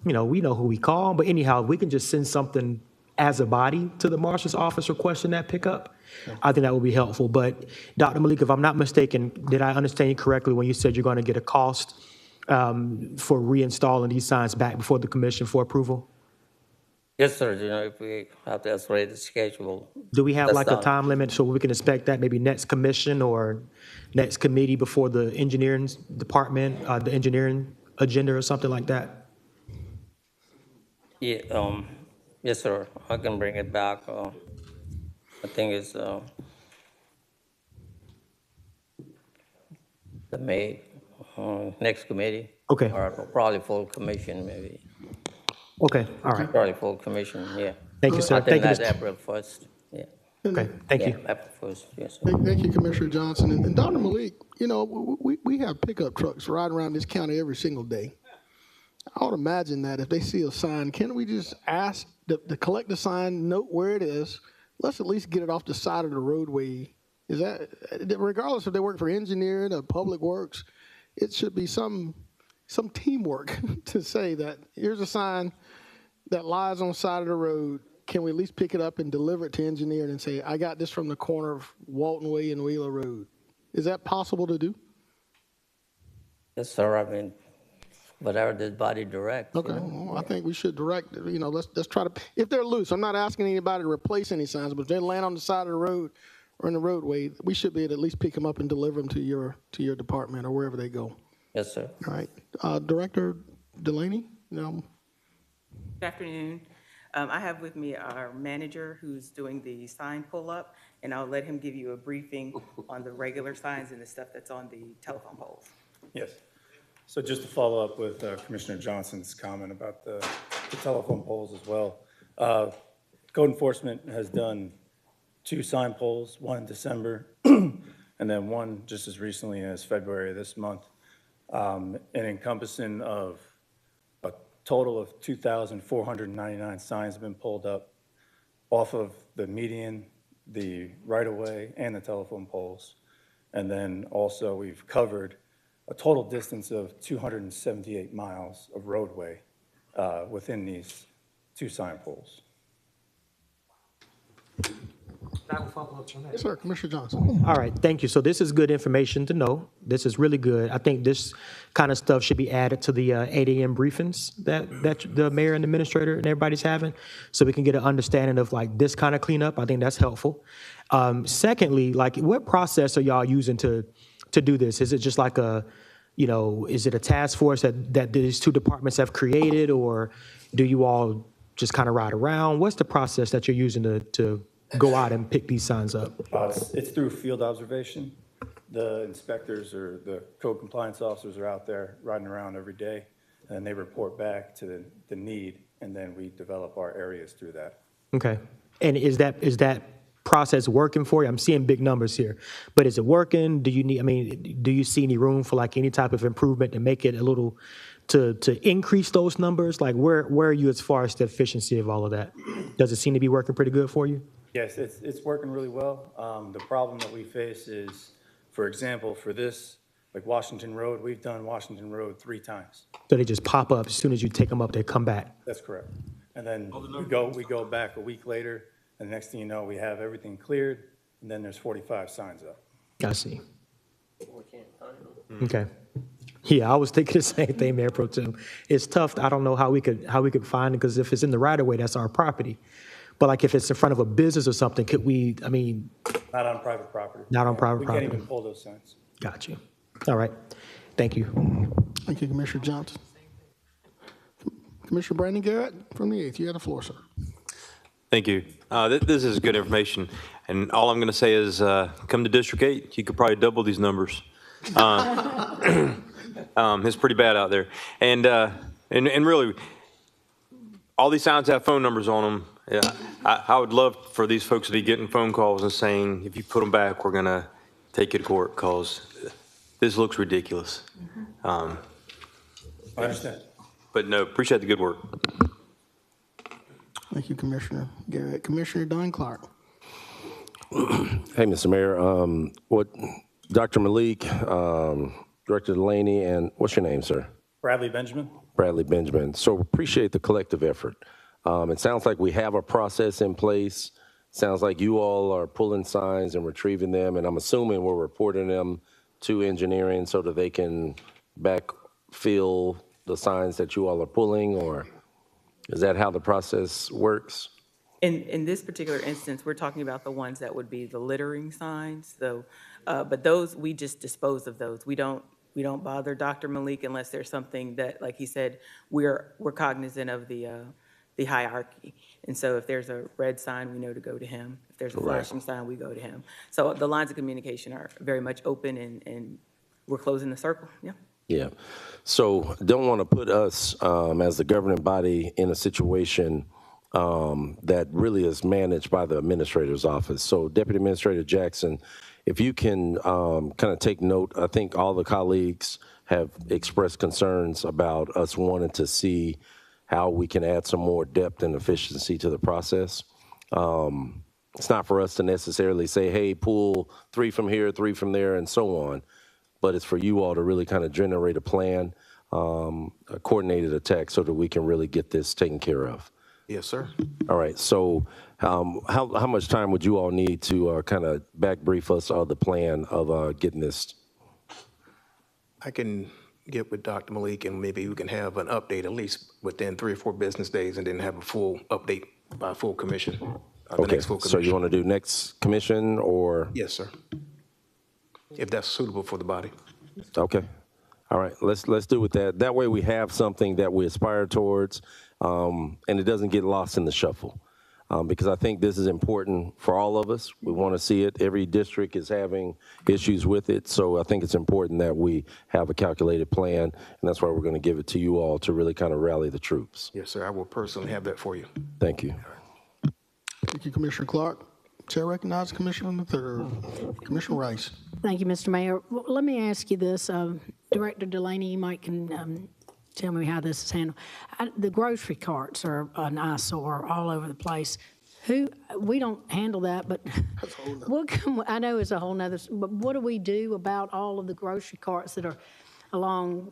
We know who we call, but anyhow, we can just send something as a body to the marshal's office requesting that pickup. I think that would be helpful. But Dr. Malik, if I'm not mistaken, did I understand you correctly when you said you're going to get a cost for reinstalling these signs back before the commission for approval? Yes, sir. If we have to accelerate the schedule. Do we have a time limit so we can expect that maybe next commission or next committee before the engineering department, the engineering agenda or something like that? Yeah. Yes, sir. I can bring it back. I think it's the May next committee. Okay. Or probably full commission, maybe. Okay. All right. Probably full commission. Yeah. Thank you, sir. I think Thank you, that's April 1st. Yeah. Okay. Thank you. April 1st. Yes, sir. Thank you, Commissioner Johnson. And Dr. Malik, we have pickup trucks riding around this county every single day. I would imagine that if they see a sign, can't we just ask to collect the sign, note where it is? Let's at least get it off the side of the roadway. Is that, regardless if they work for engineering or public works, it should be some teamwork to say that here's a sign that lies on the side of the road. Can we at least pick it up and deliver it to engineering and say, I got this from the corner of Walton Way and Wheeler Road? Is that possible to do? Yes, sir. Whatever this body directs. Okay, well, I think we should direct, let's try to, if they're loose, I'm not asking anybody to replace any signs, but if they land on the side of the road or in the roadway, we should be able to at least pick them up and deliver them to your department or wherever they go. Yes, sir. All right. Director Delaney? No. Good afternoon. I have with me our manager who's doing the sign pull-up, and I'll let him give you a briefing on the regular signs and the stuff that's on the telephone poles. Yes. So just to follow up with Commissioner Johnson's comment about the telephone poles as well. Code enforcement has done 2 sign poles, one in December, and then one just as recently as February of this month, and encompassing of a total of 2,499 signs have been pulled up off of the median, the right-of-way, and the telephone poles. And then also we've covered a total distance of 278 miles of roadway within these 2 sign poles. Yes, sir, Commissioner Johnson. All right, thank you. So this is good information to know. This is really good. I think this kind of stuff should be added to the 8 a.m. briefings that the mayor and the administrator and everybody's having, so we can get an understanding of like this kind of cleanup. I think that's helpful. Secondly, like what process are y'all using to do this? Is it just like is it a task force that these two departments have created, or do you all just kind of ride around? What's the process that you're using to go out and pick these signs up? It's through field observation. The inspectors or the code compliance officers are out there riding around every day, and they report back to the need, and then we develop our areas through that. Okay. And is that process working for you? I'm seeing big numbers here, but is it working? Do you see any room for like any type of improvement to make it a little, to increase those numbers? Like where are you as far as the efficiency of all of that? Does it seem to be working pretty good for you? Yes, it's working really well. The problem that we face is, for example, for this, like Washington Road, we've done Washington Road 3 times. So they just pop up as soon as you take them up, they come back. That's correct. And then we go back a week later, and the next thing you know, we have everything cleared, and then there's 45 signs up. I see. Okay. Yeah, I was thinking the same thing, Mayor Pro Tem. It's tough. I don't know how we could find it, because if it's in the right of way, that's our property. But like if it's in front of a business or something, could we, Not on private property. Not on private property. We can't even pull those signs. Got you. All right. Thank you. Thank you, Commissioner Johnson. Commissioner Brandon Garrett from the 8th. You have the floor, sir. Thank you. This is good information, and all I'm going to say is come to District 8. You could probably double these numbers. It's pretty bad out there. And really, all these signs have phone numbers on them. Yeah, I would love for these folks to be getting phone calls and saying, if you put them back, we're going to take you to court because this looks ridiculous. I understand. But no, appreciate the good work. Thank you, Commissioner Garrett. Commissioner Don Clark. Hey, Mr. Mayor, what Dr. Malik, Director Delaney, and what's your name, sir? Bradley Benjamin. Bradley Benjamin. So appreciate the collective effort. It sounds like we have a process in place. Sounds like you all are pulling signs and retrieving them, and I'm assuming we're reporting them to engineering so that they can backfill the signs that you all are pulling, or is that how the process works? In this particular instance, we're talking about the ones that would be the littering signs, but those, we just dispose of those. We don't bother Dr. Malik unless there's something that, like he said, we're cognizant of the hierarchy. And so if there's a red sign, we know to go to him. If there's a flashing sign, we go to him. So the lines of communication are very much open, and we're closing the circle, yeah. Yeah. So don't want to put us as the governing body in a situation that really is managed by the administrator's office. So Deputy Administrator Jackson, if you can kind of take note, I think all the colleagues have expressed concerns about us wanting to see how we can add some more depth and efficiency to the process. It's not for us to necessarily say, hey, pull 3 from here, 3 from there, and so on. But it's for you all to really kind of generate a plan, a coordinated attack, so that we can really get this taken care of. Yes, sir. All right. So how much time would you all need to kind of back brief us on the plan of getting this? I can get with Dr. Malik, and maybe we can have an update at least within 3 or 4 business days, and then have a full update by full commission. Okay. Next full commission. So you want to do next commission, or? Yes, sir. If that's suitable for the body. Okay. All right. Let's do with that. That way we have something that we aspire towards, and it doesn't get lost in the shuffle. Because I think this is important for all of us. We want to see it. Every district is having issues with it. So I think it's important that we have a calculated plan, and that's why we're going to give it to you all to really kind of rally the troops. Yes, sir. I will personally have that for you. Thank you. Thank you, Commissioner Clark. Chair recognizes Commissioner on the 3rd. Commissioner Rice. Thank you, Mr. Mayor. Well, let me ask you this. Director Delaney, you might can tell me how this is handled. The grocery carts are an eyesore all over the place. We don't handle that, but I know it's a whole nother, but what do we do about all of the grocery carts that are along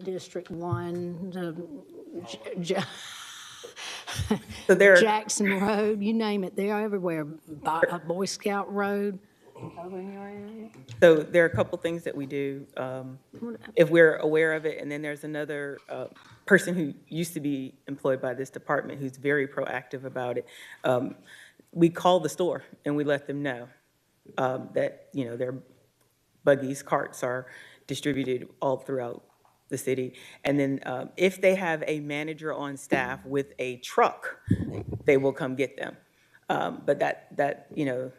District 1, So there are, Jackson Road, you name it, they're everywhere. Boy Scout Road over in your area. so there are a couple things that we do if we're aware of it. And then there's another person who used to be employed by this department who's very proactive about it. We call the store and we let them know that, you know, their buggies, carts are distributed all throughout the city. And then if they have a manager on staff with a truck, they will come get them. But that you know,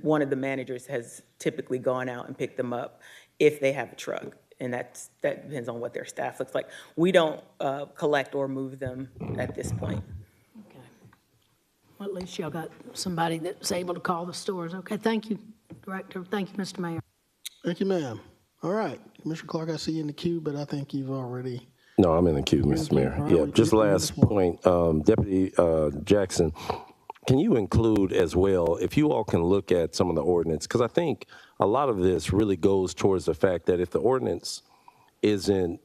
one of the managers has typically gone out and picked them up if they have a truck. And that depends on what their staff looks like. We don't collect or move them at this point. Okay. Well, at least y'all got somebody that's able to call the stores. Okay, thank you, Director. Thank you, Mr. Mayor. Thank you, ma'am. All right, Commissioner Clark, I see you in the queue, but I think you've already. No, I'm in the queue, Mr. Mayor. All Yeah, right, just last point, Deputy Jackson, can you include as well, if you all can look at some of the ordinance, because I think a lot of this really goes towards the fact that if the ordinance isn't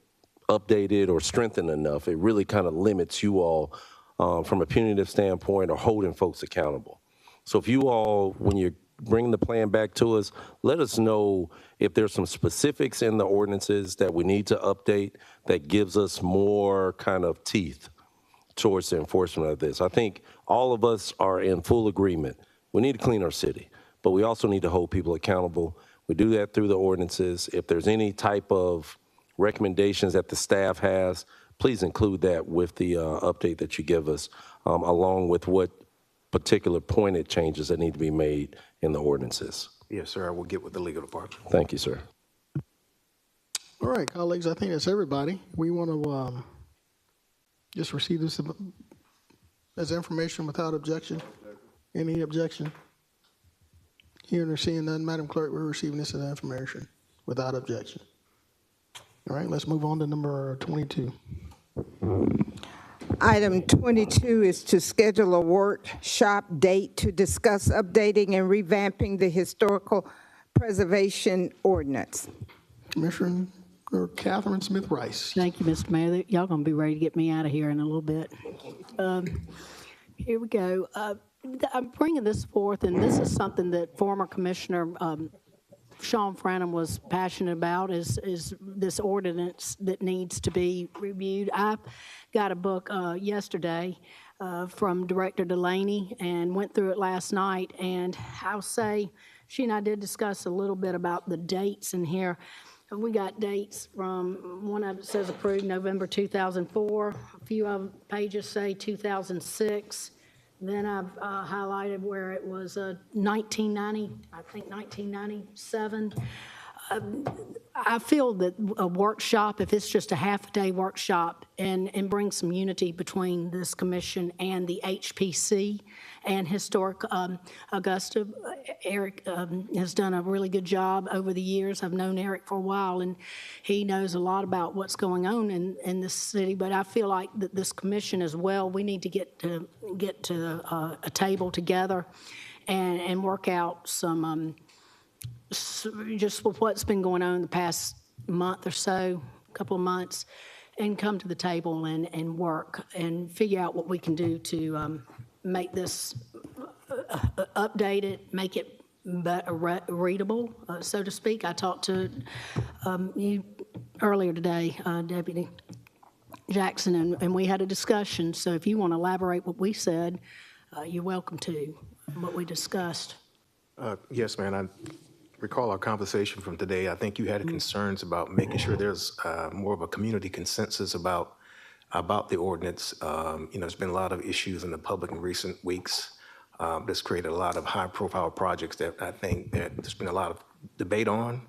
updated or strengthened enough, it really kind of limits you all from a punitive standpoint or holding folks accountable. So if you all, when you're bringing the plan back to us, let us know if there's some specifics in the ordinances that we need to update that gives us more kind of teeth towards the enforcement of this. I think all of us are in full agreement. We need to clean our city, but we also need to hold people accountable. We do that through the ordinances. If there's any type of recommendations that the staff has, please include that with the update that you give us, along with what particular pointed changes that need to be made in the ordinances. Yes, sir. I will get with the legal department. Thank you, sir. All right, colleagues, I think that's everybody. We want to just receive this as information without objection. Any objection? Hearing or seeing none, Madam Clerk, we're receiving this as information without objection. All right, let's move on to number 22. Item 22 is to schedule a workshop date to discuss updating and revamping the historical preservation ordinance. Commissioner Catherine Smith Rice. Thank you, Mr. Mayor. Y'all gonna be ready to get me out of here in a little bit. Here we go. I'm bringing this forth, and this is something that former Commissioner Sean Franham was passionate about, is this ordinance that needs to be reviewed. I got a book yesterday from Director Delaney and went through it last night, and I'll say she and I did discuss a little bit about the dates in here. We got dates from, one of it says approved November 2004, a few of pages say 2006. Then I've highlighted where it was 1990, I think 1997. I feel that a workshop, if it's just a half-a-day workshop, and bring some unity between this commission and the HPC and Historic Augusta. Eric has done a really good job over the years. I've known Eric for a while, and he knows a lot about what's going on in this city. But I feel like that this commission as well, we need to get to a table together and work out some. Just with what's been going on in the past month or so, couple of months, and come to the table and work and figure out what we can do to make this update it, make it readable, so to speak. I talked to you earlier today, Deputy Jackson, and we had a discussion. So if you want to elaborate what we said, you're welcome to, what we discussed. Yes, ma'am. I recall our conversation from today. I think you had concerns about making sure there's more of a community consensus about the ordinance. There's been a lot of issues in the public in recent weeks that's created a lot of high-profile projects that I think that there's been a lot of debate on.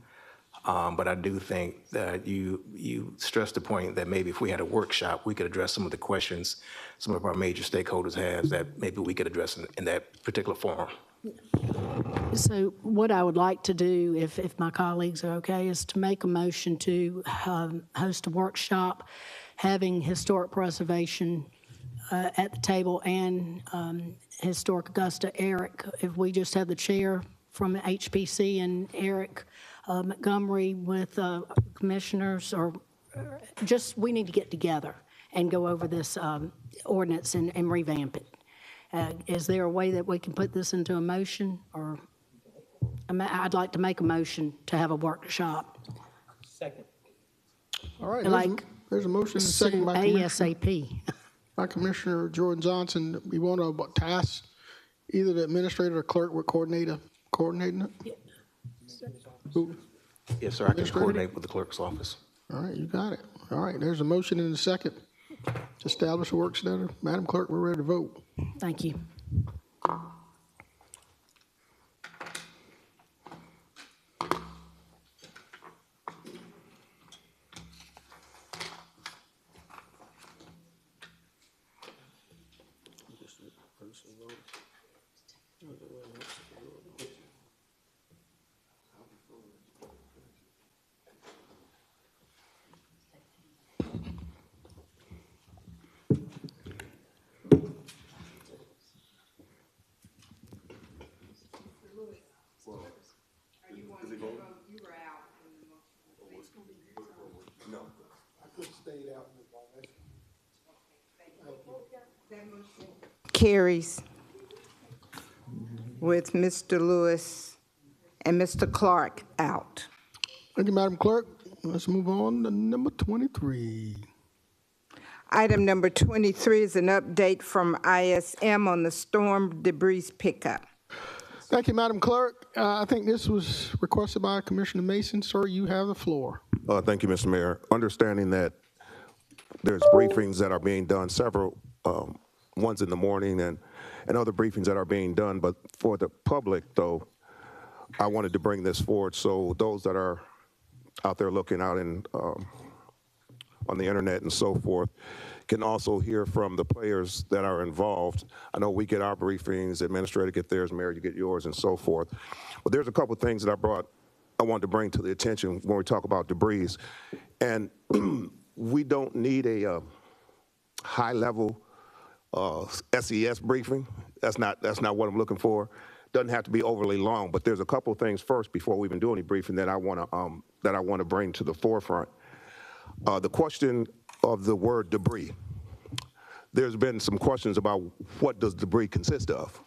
But I do think that you stressed the point that maybe if we had a workshop, we could address some of the questions some of our major stakeholders have that maybe we could address in that particular forum. So what I would like to do, if my colleagues are okay, is to make a motion to host a workshop having historic preservation at the table and Historic Augusta. Eric, if we just have the chair from HPC and Eric Montgomery with commissioners, or just we need to get together and go over this ordinance and revamp it. Is there a way that we can put this into a motion, or I'd like to make a motion to have a workshop. Second. All right, Like, there's a motion and a second by Commissioner, ASAP. by Commissioner Jordan Johnson. We want to task either the administrator or clerk with coordinating it. Who? Yes, sir, I can coordinate with the clerk's office. All right, you got it. All right, there's a motion and a second to establish a work study. Madam Clerk, we're ready to vote. Thank you. Carries with Mr. Lewis and Mr. Clark out. Thank you, Madam Clerk. Let's move on to number 23. Item number 23 is an update from ISM on the storm debris pickup. Thank you, Madam Clerk. I think this was requested by Commissioner Mason. Sir, you have the floor. Thank you, Mr. Mayor. Understanding that there's briefings that are being done, several ones in the morning and other briefings that are being done, but for the public, though, I wanted to bring this forward so those that are out there looking out in, on the internet and so forth can also hear from the players that are involved. I know we get our briefings, the administrator get theirs, Mayor, you get yours, and so forth. But there's a couple of things that I wanted to bring to the attention when we talk about debris. And we don't need a high-level SES briefing. That's not what I'm looking for. Doesn't have to be overly long, but there's a couple of things first before we even do any briefing that I want to bring to the forefront. The question of the word debris. There's been some questions about what does debris consist of,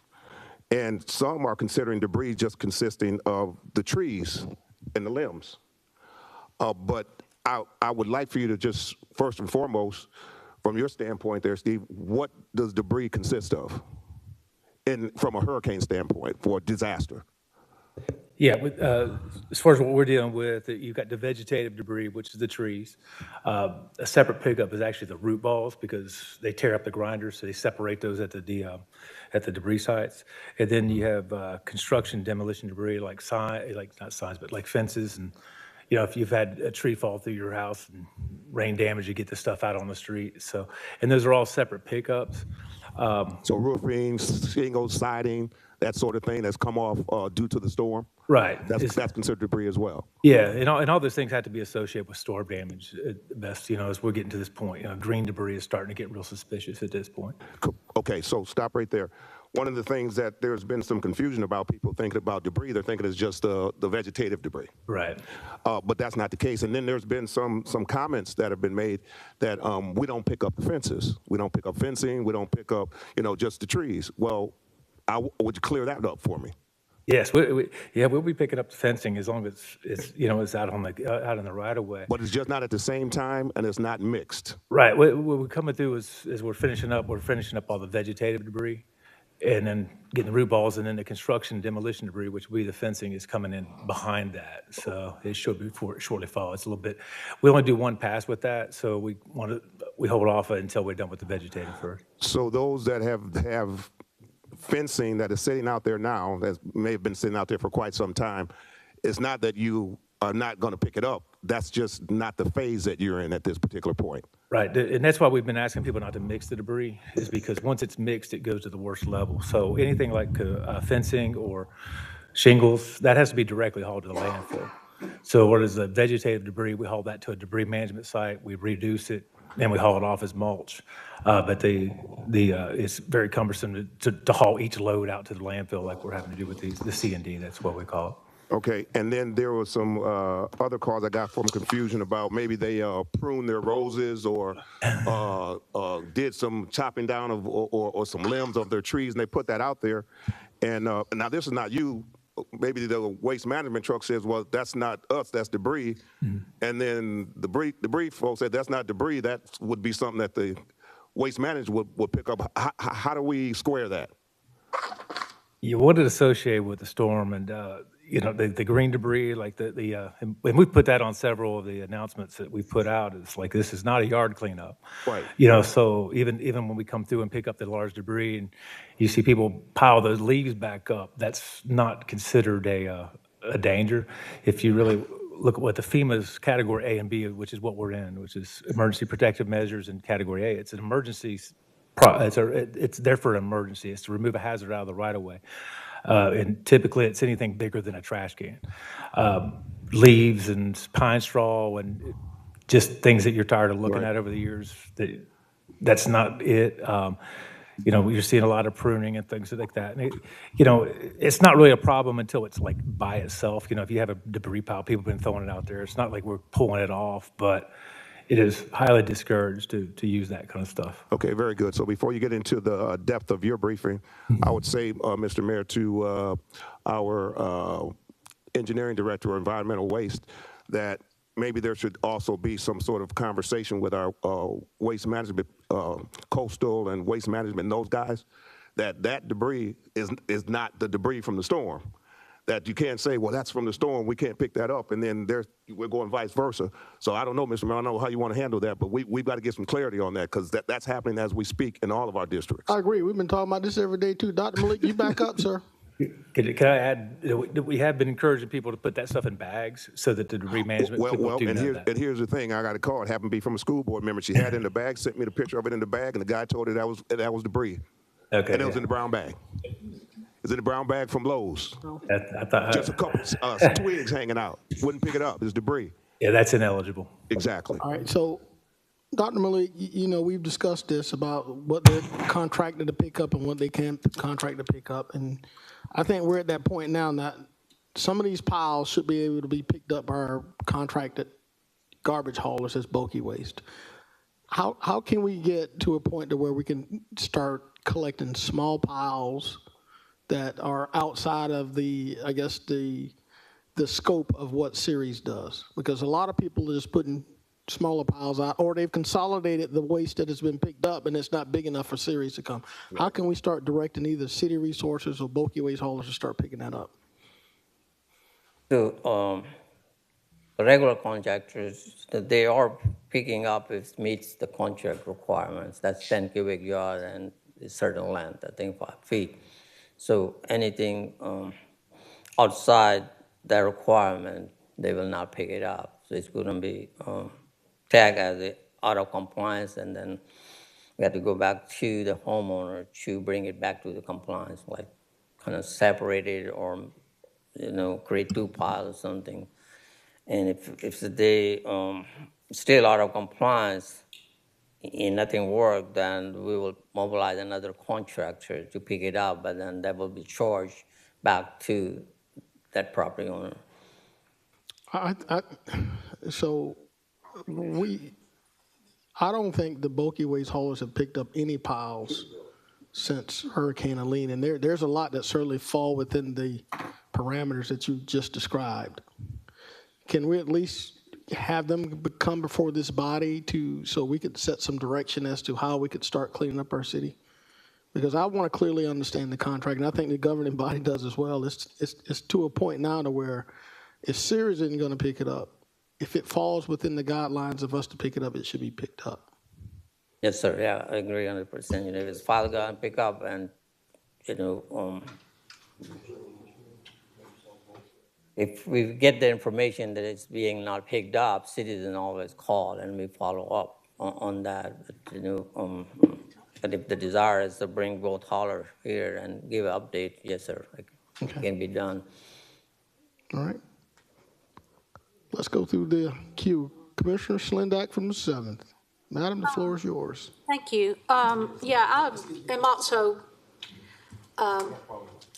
and some are considering debris just consisting of the trees and the limbs. But I would like for you to just first and foremost, from your standpoint there, Steve, what does debris consist of? From a hurricane standpoint, for a disaster? Yeah, as far as what we're dealing with, you've got the vegetative debris, which is the trees. A separate pickup is actually the root balls, because they tear up the grinders, so they separate those at the debris sites. And then you have construction demolition debris, like not signs, but like fences. And you know, if you've had a tree fall through your house and rain damage, you get the stuff out on the street. So, and those are all separate pickups. So roofing, shingles, siding, that sort of thing that's come off due to the storm? Right. That's considered debris as well? Yeah, and all those things have to be associated with storm damage at best, you know, as we're getting to this point. You know, green debris is starting to get real suspicious at this point. Okay, so stop right there. One of the things that there's been some confusion about, people thinking about debris, they're thinking it's just the vegetative debris. Right. But that's not the case. And then there's been some comments that have been made that we don't pick up the fences. We don't pick up fencing. We don't pick up, you know, just the trees. Well, would you clear that up for me? Yes, we'll be picking up the fencing as long as it's you know, it's out in the right of way. But it's just not at the same time, and it's not mixed. Right. What we're coming through is we're finishing up all the vegetative debris, and then getting the root balls, and then the construction demolition debris, which will be the fencing, is coming in behind that. So it should be shortly follow. It's a little bit. We only do one pass with that, so we hold off until we're done with the vegetative first. So those that have fencing that is sitting out there now, that may have been sitting out there for quite some time, it's not that you are not going to pick it up. That's just not the phase that you're in at this particular point. Right, and that's why we've been asking people not to mix the debris, is because once it's mixed, it goes to the worst level. So anything like fencing or shingles, that has to be directly hauled to the landfill. So what is the vegetative debris, we haul that to a debris management site, we reduce it, and we haul it off as mulch. But it's very cumbersome to haul each load out to the landfill like we're having to do with the C&D, that's what we call it. Okay, and then there was some other calls I got from confusion about maybe they pruned their roses or did some chopping down of or some limbs of their trees, and they put that out there. And now this is not you. Maybe the waste management truck says, "Well, that's not us. That's debris." And then the debris folks said, "That's not debris. That would be something that the waste management would pick up." How do we square that? You want it associated with the storm and, the green debris, like and we put that on several of the announcements that we put out. It's like, this is not a yard cleanup. Right. So even when we come through and pick up the large debris and you see people pile those leaves back up, that's not considered a danger. If you really look at what the FEMA's category A and B, which is what we're in, which is emergency protective measures in category A, it's an emergency. It's there for an emergency. It's to remove a hazard out of the right of way. And typically it's anything bigger than a trash can. Leaves and pine straw and just things that you're tired of looking at over the years. That's not it. You're seeing a lot of pruning and things like that. And it's not really a problem until it's like by itself. If you have a debris pile, people have been throwing it out there. It's not like we're pulling it off, but it is highly discouraged to use that kind of stuff. Okay, very good. So before you get into the depth of your briefing, I would say, Mr. Mayor, to our engineering director of environmental waste, that maybe there should also be some sort of conversation with our waste management, coastal and waste management, those guys, that debris is not the debris from the storm. That you can't say, well, that's from the storm, we can't pick that up, and then we're going vice versa. So I don't know, Mr. Mayor, I don't know how you want to handle that, but we've got to get some clarity on that, because that's happening as we speak in all of our districts. I agree. We've been talking about this every day, too. Dr. Malik, you back up, sir. Can I add, we have been encouraging people to put that stuff in bags so that the debris management people do know that. And here's the thing. I got a call. It happened to be from a school board member. She had it in the bag, sent me the picture of it in the bag, and the guy told her that was debris. Okay. And it was in the brown bag. It's in the brown bag from Lowe's. I thought, just a couple twigs hanging out. Wouldn't pick it up. It's debris. Yeah, that's ineligible. Exactly. All right. So, Dr. Malik, we've discussed this about what they're contracted to pick up and what they can't contract to pick up. And I think we're at that point now that some of these piles should be able to be picked up by our contracted garbage haulers as bulky waste. How can we get to a point to where we can start collecting small piles that are outside of the scope of what Ceres does? Because a lot of people are just putting smaller piles out, or they've consolidated the waste that has been picked up and it's not big enough for Ceres to come. Right. How can we start directing either city resources or bulky waste haulers to start picking that up? So regular contractors, they are picking up if it meets the contract requirements. That's 10 cubic yard and a certain length, I think 5 feet. So anything outside that requirement, they will not pick it up. So it's going to be tagged as out of compliance, and then we have to go back to the homeowner to bring it back to the compliance, like kind of separate it or create two piles or something. And if they still out of compliance and nothing worked, then we will mobilize another contractor to pick it up, but then that will be charged back to that property owner. I don't think the bulky waste haulers have picked up any piles since Hurricane Helene, and there's a lot that certainly fall within the parameters that you just described. Can we at least have them come before this body so we could set some direction as to how we could start cleaning up our city? Because I want to clearly understand the contract, and I think the governing body does as well. It's to a point now to where if Ceres isn't going to pick it up, if it falls within the guidelines of us to pick it up, it should be picked up. Yes, sir. Yeah, I agree 100%. If it's file go and pick up, and if we get the information that it's being not picked up, citizens always call and we follow up on that. But if the desire is to bring both haulers here and give an update, yes, sir, it can be done. All right. Let's go through the queue. Commissioner Slindak from the 7th. Madam, the floor is yours. Thank you. I am also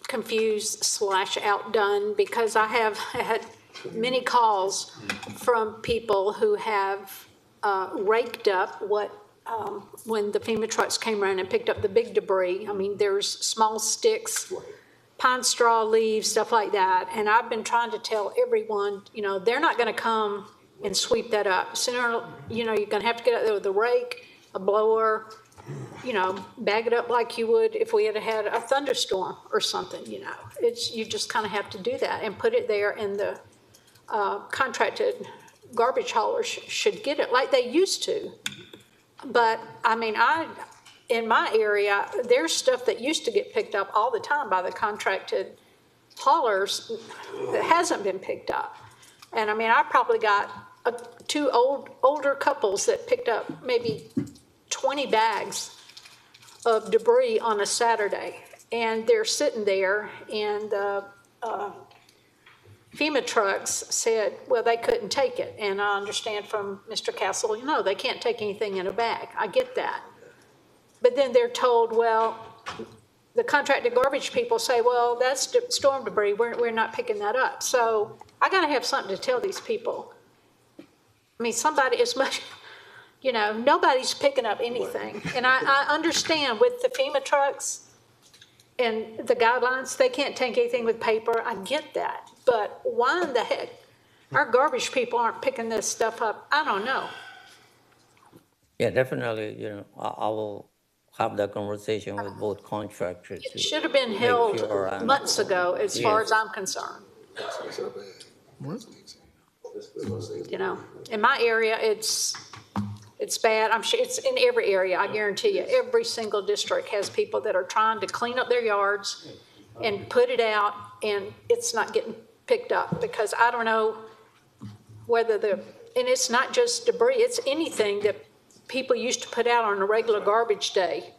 confused / outdone because I have had many calls from people who have raked up when the FEMA trucks came around and picked up the big debris. I mean, there's small sticks, pine straw leaves, stuff like that. And I've been trying to tell everyone, they're not going to come and sweep that up. Sooner, you're going to have to get out there with a rake, a blower, bag it up like you would if we had had a thunderstorm or something, you just kind of have to do that and put it there, and the contracted garbage haulers should get it like they used to. But I mean, in my area, there's stuff that used to get picked up all the time by the contracted haulers that hasn't been picked up. And I mean, I probably got two older couples that picked up maybe 20 bags of debris on a Saturday, and they're sitting there, and the FEMA trucks said, well, they couldn't take it. And I understand from Mr. Castle, they can't take anything in a bag. I get that. But then they're told, well, the contracted garbage people say, well, that's storm debris. We're not picking that up. So I got to have something to tell these people. I mean, somebody as much... nobody's picking up anything. And I understand with the FEMA trucks and the guidelines, they can't take anything with paper. I get that. But why in the heck our garbage people aren't picking this stuff up? I don't know. Yeah, definitely, I will have that conversation with both contractors. It should have been held months ago, as far as I'm concerned. In my area, it's bad. I'm sure it's in every area. I guarantee you, every single district has people that are trying to clean up their yards and put it out, and it's not getting picked up because I don't know whether and it's not just debris, it's anything that people used to put out on a regular garbage day.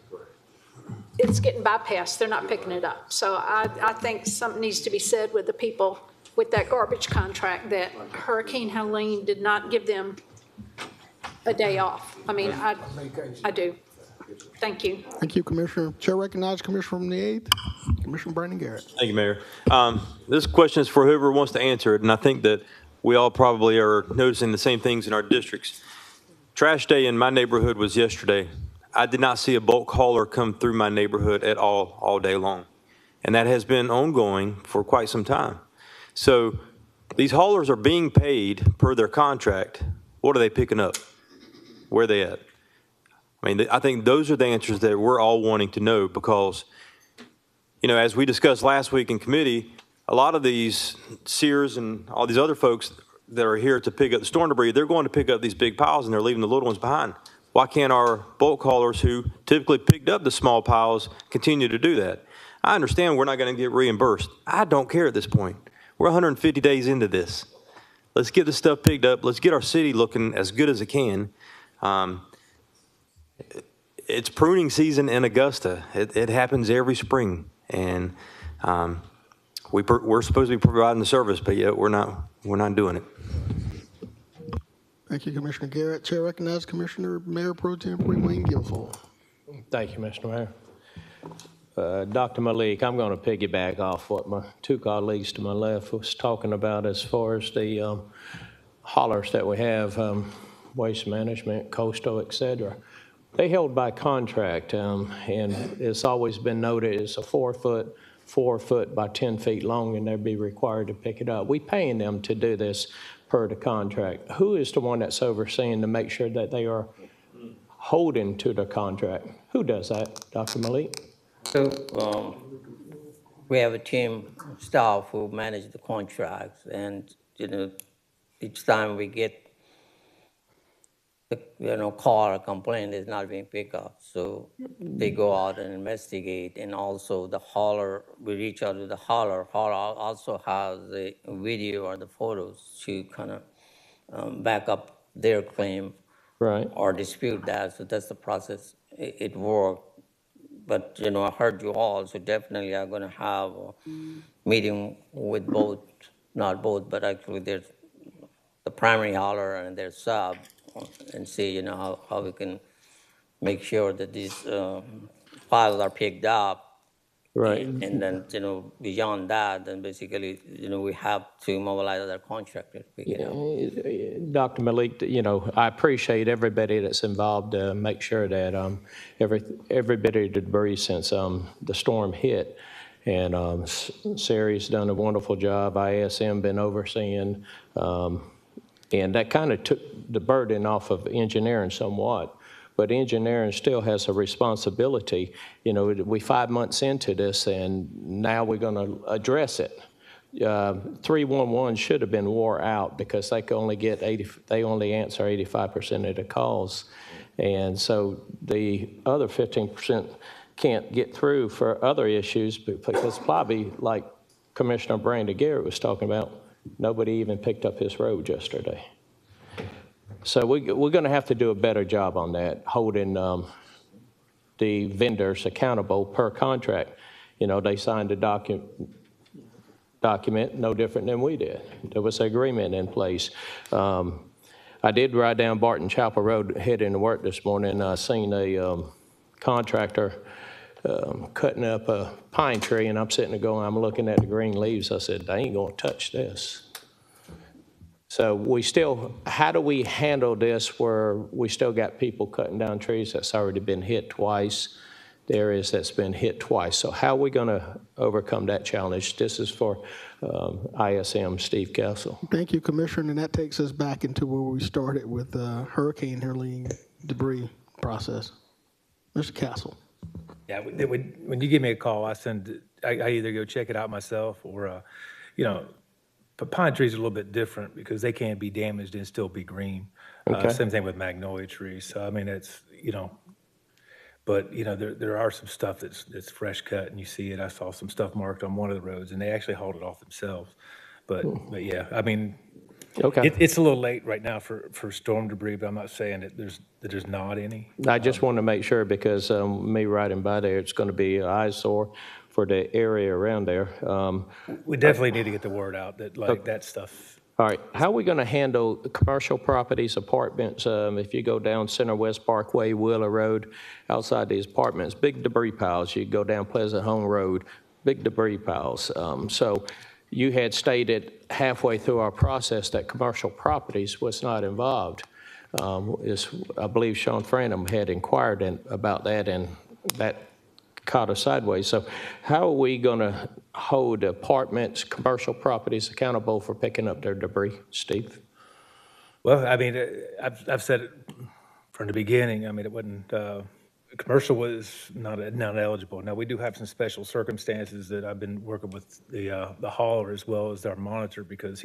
It's getting bypassed. They're not picking it up. So I think something needs to be said with the people with that garbage contract that Hurricane Helene did not give them a day off. I mean, I do. Thank you. Thank you, Commissioner. Chair recognizes Commissioner from the 8th, Commissioner Brandon Garrett. Thank you, Mayor. This question is for whoever wants to answer it, and I think that we all probably are noticing the same things in our districts. Trash day in my neighborhood was yesterday. I did not see a bulk hauler come through my neighborhood at all day long, and that has been ongoing for quite some time. So these haulers are being paid per their contract. What are they picking up? Where are they at? I mean, I think those are the answers that we're all wanting to know because, as we discussed last week in committee, a lot of these Sears and all these other folks that are here to pick up the storm debris, they're going to pick up these big piles and they're leaving the little ones behind. Why can't our bulk haulers who typically picked up the small piles continue to do that? I understand we're not going to get reimbursed. I don't care at this point. We're 150 days into this. Let's get this stuff picked up. Let's get our city looking as good as it can. It's pruning season in Augusta. It happens every spring, and we're supposed to be providing the service, but yet we're not doing it. Thank you, Commissioner Garrett. Chair recognizes Commissioner Mayor Pro Tempore Wayne Guilfoyle. Thank you, Mr. Mayor. Dr. Malik, I'm going to piggyback off what my two colleagues to my left was talking about as far as the haulers that we have, Waste Management, Coastal, et cetera. They held by contract, and it's always been noted it's a 4 foot by 10 feet long, and they'd be required to pick it up. We paying them to do this per the contract. Who is the one that's overseeing to make sure that they are holding to the contract? Who does that, Dr. Malik? So we have a team staff who manage the contracts, and each time we get call or complaint is not being picked up, so they go out and investigate. And also the hauler, we reach out to the hauler. Hauler also has the video or the photos to kind of back up their claim, right, or dispute that. So that's the process. It worked. But I heard you all, so definitely I'm going to have a meeting with both, not both, but actually there's the primary hauler and their sub, and see how we can make sure that these files are picked up Right. And then, beyond that, then basically, we have to mobilize other contractors. Dr. Malik, I appreciate everybody that's involved to make sure that every bit of debris since the storm hit. And Sari's done a wonderful job. ISM been overseeing. And that kind of took the burden off of engineering somewhat. But engineering still has a responsibility. We 5 months into this, and now we're going to address it. 311 should have been wore out because they only answer 85% of the calls. And so the other 15% can't get through for other issues because probably, like Commissioner Brandon Garrett was talking about, nobody even picked up his road yesterday. So we're going to have to do a better job on that, holding the vendors accountable per contract. They signed a document no different than we did. There was an agreement in place. I did ride down Barton Chapel Road heading to work this morning, and I seen a contractor cutting up a pine tree, and I'm sitting there going, I'm looking at the green leaves. I said, they ain't going to touch this. So how do we handle this where we still got people cutting down trees that's already been hit twice, the areas that's been hit twice? So how are we going to overcome that challenge? This is for ISM, Steve Castle. Thank you, Commissioner, and that takes us back into where we started with Hurricane Helene debris process. Mr. Castle. Yeah, when you give me a call, I either go check it out myself or, but pine trees are a little bit different because they can be damaged and still be green. Okay. Same thing with magnolia trees. So, I mean, it's, but, there are some stuff that's fresh cut and you see it. I saw some stuff marked on one of the roads and they actually hauled it off themselves. But yeah, I mean, okay. It's a little late right now for storm debris, but I'm not saying that there's not any. I just want to make sure because me riding by there, it's going to be an eyesore for the area around there. We definitely need to get the word out that that stuff. All right, how are we going to handle commercial properties, apartments? If you go down Center West Parkway, Wheeler Road, outside these apartments, big debris piles. You go down Pleasant Home Road, big debris piles. So you had stated halfway through our process that commercial properties was not involved. I believe Sean Franham had inquired about that, and that caught us sideways. So how are we going to hold apartments, commercial properties accountable for picking up their debris, Steve? Well, I mean, I've said it from the beginning. I mean, it wasn't, commercial was not eligible. Now, we do have some special circumstances that I've been working with the hauler as well as our monitor because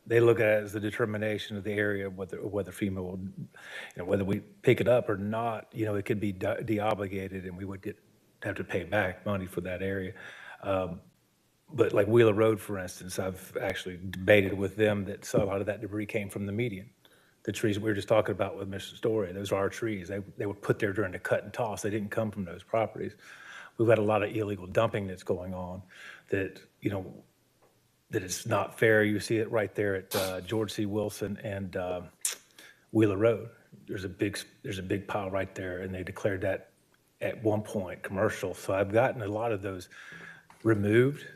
they look at it as the determination of the area, whether FEMA will, whether we pick it up or not, it could be deobligated and we would have to pay back money for that area. But like Wheeler Road, for instance, I've actually debated with them that a lot of that debris came from the median. The trees we were just talking about with Mr. Story, those are our trees. They were put there during the cut and toss. They didn't come from those properties. We've had a lot of illegal dumping that's going on that, that it's not fair. You see it right there at George C. Wilson and Wheeler Road. There's a big pile right there, and they declared that at one point commercial. So I've gotten a lot of those removed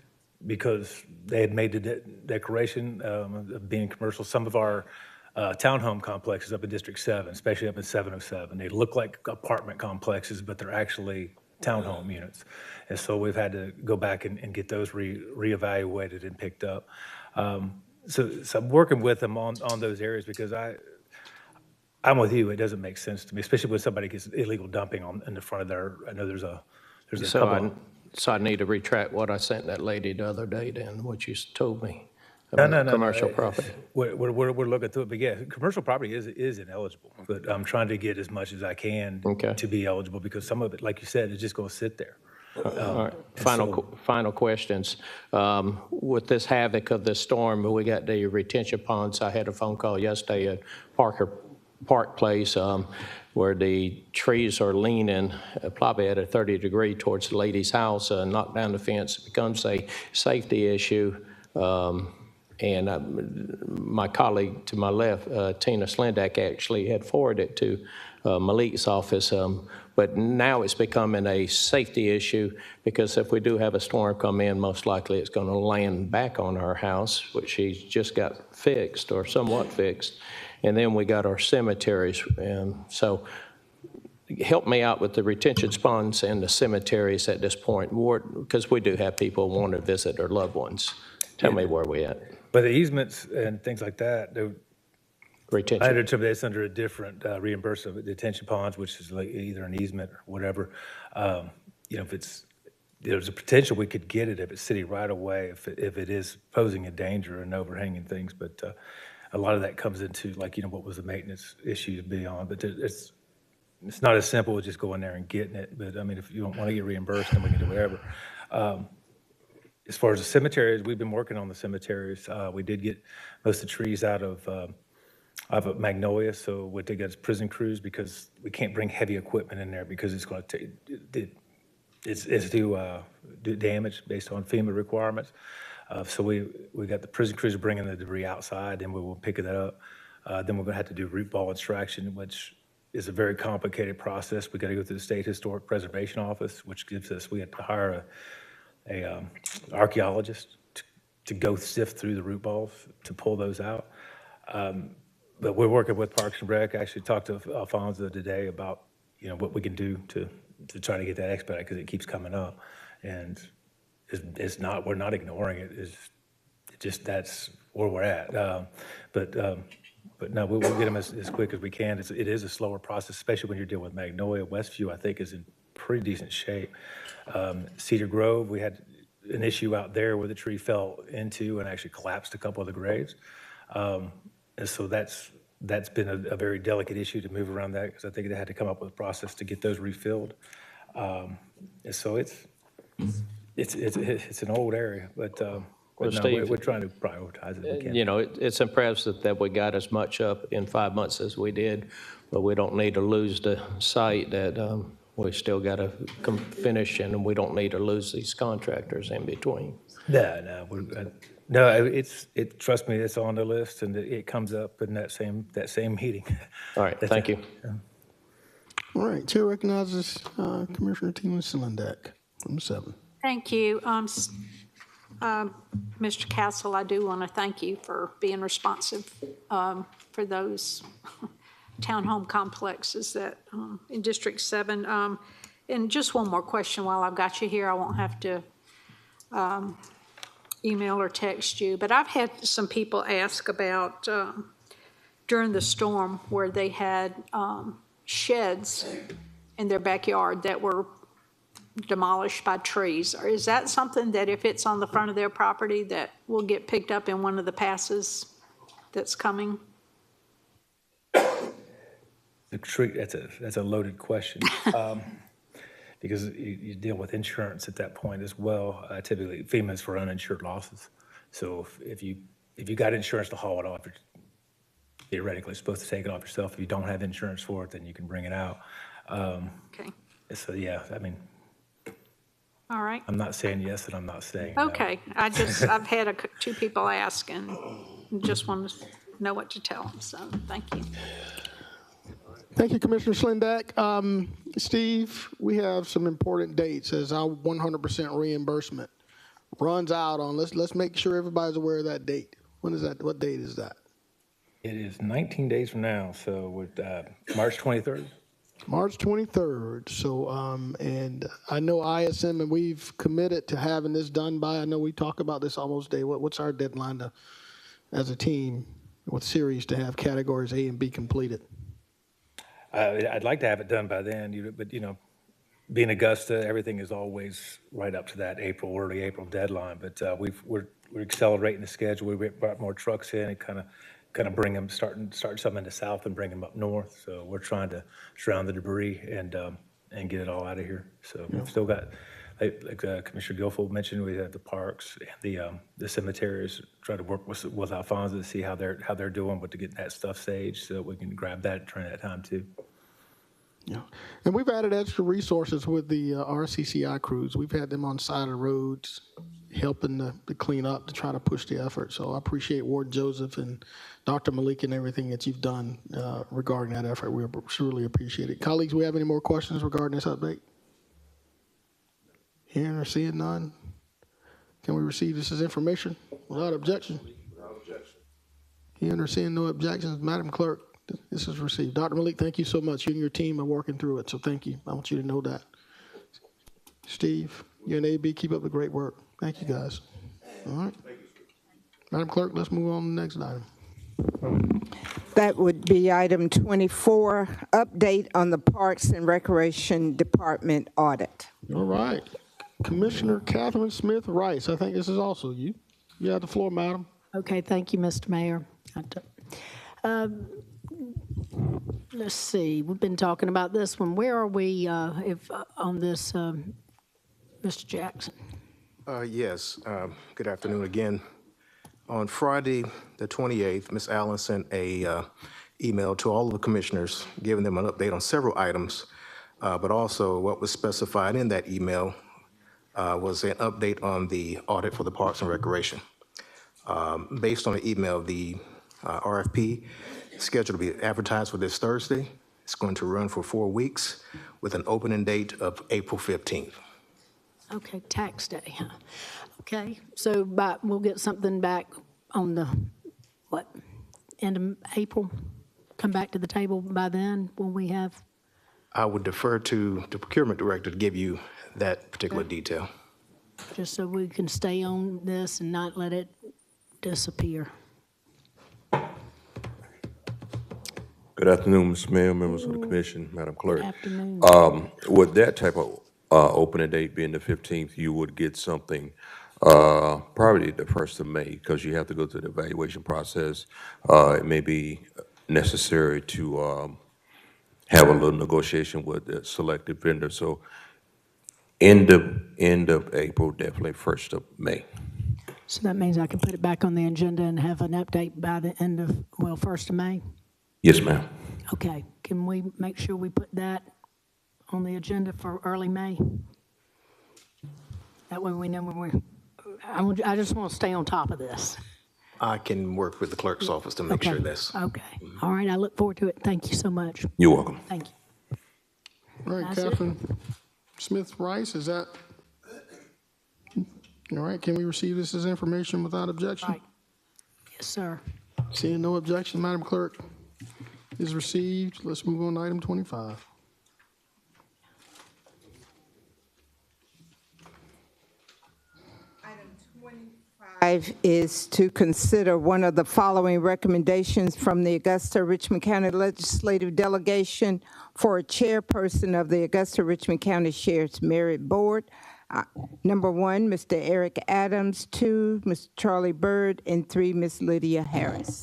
because they had made the declaration of being commercial. Some of our townhome complexes up in District 7, especially up in 707, they look like apartment complexes, but they're actually townhome units. And so we've had to go back and get those reevaluated and picked up. So I'm working with them on those areas because I'm with you. It doesn't make sense to me, especially when somebody gets illegal dumping in the front of their. I know there's a couple. So I need to retract what I sent that lady the other day. Then what you told me No, about commercial property. We're looking through it, but yeah, commercial property is ineligible. But I'm trying to get as much as I can to be eligible because some of it, like you said, is just going to sit there. All right. Final questions. With this havoc of the storm, we got the retention ponds. I had a phone call yesterday at Park Place where the trees are leaning probably at a 30-degree towards the lady's house, knocked down the fence. It becomes a safety issue. And my colleague to my left, Tina Slendak, actually had forwarded it to Malik's office. But now it's becoming a safety issue because if we do have a storm come in, most likely it's going to land back on our house, which she's just got fixed or somewhat fixed. And then we got our cemeteries. So help me out with the retention ponds and the cemeteries at this point, because we do have people who want to visit their loved ones. Tell me where we at. But the easements and things like that, Retention. I determine that's under a different reimbursement, detention ponds, which is like either an easement or whatever. If there's a potential we could get it if it's city right away, if it is posing a danger and overhanging things. But a lot of that comes into what was the maintenance issue to be on. But it's not as simple as just going there and getting it. But I mean, if you don't want to get reimbursed, then we can do whatever. As far as the cemeteries, we've been working on the cemeteries. We did get most of the trees out of Magnolia, so what they got is prison crews because we can't bring heavy equipment in there because it's going to do damage based on FEMA requirements. So we got the prison crews bringing the debris outside, and we will pick that up. Then we're going to have to do root ball extraction, which is a very complicated process. We got to go through the State Historic Preservation Office, which we have to hire a archaeologist to go sift through the root balls to pull those out. But we're working with Parks and Rec. I actually talked to Alfonso today about what we can do to try to get that expedited because it keeps coming up, and we're not ignoring it. It's just that's where we're at. But no, we'll get them as quick as we can. It is a slower process, especially when you're dealing with Magnolia. Westview, I think, is in pretty decent shape. Cedar Grove, we had an issue out there where the tree fell into and actually collapsed a couple of the graves. And so that's been a very delicate issue to move around that because I think they had to come up with a process to get those refilled. And so it's an old area, but no, Steve, we're trying to prioritize it if we can. It's impressive that we got as much up in 5 months as we did, but we don't need to lose the sight that we still got to finish, and we don't need to lose these contractors in between. No, trust me, it's on the list, and it comes up in that same meeting. All right, thank you. All right, Chair recognizes Commissioner Tina Slendak from 7. Thank you. Mr. Castle, I do want to thank you for being responsive for those townhome complexes that in District 7. And just one more question while I've got you here. I won't have to email or text you, but I've had some people ask about during the storm where they had sheds in their backyard that were demolished by trees. Or is that something that if it's on the front of their property that will get picked up in one of the passes that's coming? The tree, that's a loaded question. Because you deal with insurance at that point as well. Typically, FEMA is for uninsured losses. So if you got insurance to haul it off, you're theoretically supposed to take it off yourself. If you don't have insurance for it, then you can bring it out. Okay. So yeah, I mean. All right. I'm not saying yes and I'm not saying okay. No. I've had 2 people ask and just want to know what to tell them. So thank you. Thank you, Commissioner Slendak. Steve, we have some important dates as our 100% reimbursement runs out on. Let's make sure everybody's aware of that date. When is that? What date is that? It is 19 days from now, so with March 23rd. March 23rd. So, and I know ISM, and we've committed to having this done by. I know we talk about this almost day. What's our deadline as a team with series to have categories A and B completed? I'd like to have it done by then, but being Augusta, everything is always right up to that early April deadline. But we're accelerating the schedule. We brought more trucks in and kind of bring them, start some in the south and bring them up north. So we're trying to surround the debris and get it all out of here. So we've still got, like Commissioner Guilfoyle mentioned, we have the parks and the cemeteries. Try to work with Alfonso to see how they're doing, but to get that stuff staged so that we can grab that during that time too. Yeah, and we've added extra resources with the RCCI crews. We've had them on side of roads helping to clean up, to try to push the effort. So I appreciate Ward Joseph and Dr. Malik and everything that you've done regarding that effort. We truly appreciate it. Colleagues, we have any more questions regarding this update? Hearing or seeing none? Can we receive this as information without objection? Without objection. Hearing or seeing no objections, Madam Clerk, this is received. Dr. Malik, thank you so much. You and your team are working through it, so thank you. I want you to know that. Steve, you and AB, keep up the great work. Thank you, guys. All right. Madam Clerk, let's move on to the next item. That would be item 24, update on the Parks and Recreation Department audit. All right. Commissioner Catherine Smith Rice, I think this is also you. You have the floor, madam. Okay, thank you, Mr. Mayor. Let's see, we've been talking about this one. Where are we on this, Mr. Jackson? Yes, good afternoon again. On Friday, the 28th, Ms. Allen sent a email to all of the commissioners, giving them an update on several items, but also what was specified in that email was an update on the audit for the Parks and Recreation. Based on the email, the RFP is scheduled to be advertised for this Thursday. It's going to run for 4 weeks with an opening date of April 15th. Okay, tax day, huh? Okay, so we'll get something back on the, end of April? Come back to the table by then when we have? I would defer to the procurement director to give you that particular detail. Just so we can stay on this and not let it disappear. Good afternoon, Mr. Mayor, members of the commission, Madam Clerk. Good afternoon. With that type of opening date being the 15th, you would get something probably the 1st of May, because you have to go through the evaluation process. It may be necessary to have a little negotiation with the selected vendor. So end of April, definitely 1st of May. So that means I can put it back on the agenda and have an update by the end of, 1st of May? Yes, ma'am. Okay, can we make sure we put that on the agenda for early May? That way we know when I just want to stay on top of this. I can work with the clerk's office to make sure that's. Okay, all right, I look forward to it. Thank you so much. You're welcome. Thank you. All right, That's Catherine Smith Rice, is that? All right, can we receive this as information without objection? Right. Yes, sir. Seeing no objection, Madam Clerk, is received. Let's move on to item 25. Item 25 is to consider one of the following recommendations from the Augusta-Richmond County Legislative Delegation for a chairperson of the Augusta-Richmond County Sheriff's Merit Board. Number 1, Mr. Eric Adams, 2, Mr. Charlie Bird, and 3, Ms. Lydia Harris.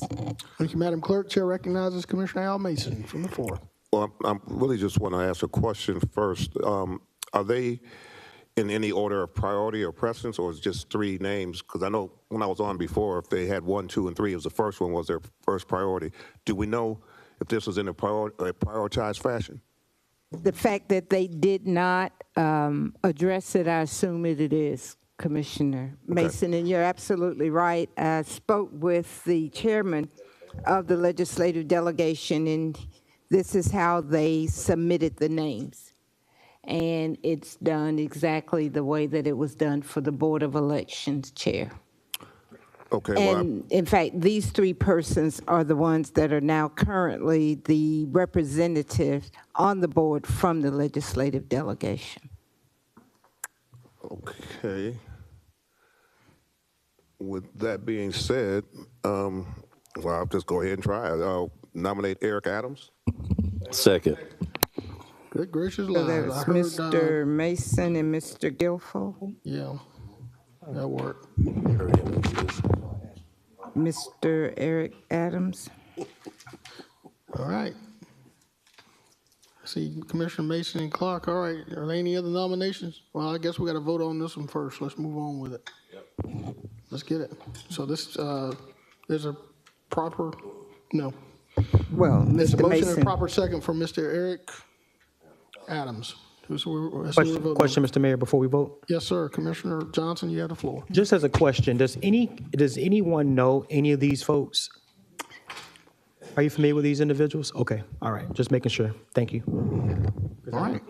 Thank you, Madam Clerk. Chair recognizes Commissioner Al Mason from the floor. Well, I really just want to ask a question first. Are they in any order of priority or precedence, or is it just 3 names? Because I know when I was on before, if they had 1, 2, and 3, it was the first one was their first priority. Do we know if this was in a prioritized fashion? The fact that they did not address it, I assume it is, Commissioner Mason, and you're absolutely right. I spoke with the chairman of the legislative delegation, and this is how they submitted the names. And it's done exactly the way that it was done for the Board of Elections chair. Okay. And in fact, these 3 persons are the ones that are now currently the representatives on the board from the legislative delegation. Okay. With that being said, well, I'll just go ahead and try it. I'll nominate Eric Adams. Second. Good gracious So lives. there's I heard, Mr. Mason and Mr. Guilfoyle. Yeah, that worked. Mr. Eric Adams. All right. I see Commissioner Mason and Clark. All right, are there any other nominations? Well, I guess we got to vote on this one first. Let's move on with it. Yep. Let's get it. So this, there's a proper, no. Well, There's a Mr. motion and a Mason. proper second for Mr. Eric Adams. That's what we're voting Question, Mr. Mayor, before we vote. Yes, sir. Commissioner Johnson, you have the floor. Just as a question, does anyone know any of these folks? Are you familiar with these individuals? Okay, all right, just making sure. Thank you. All right.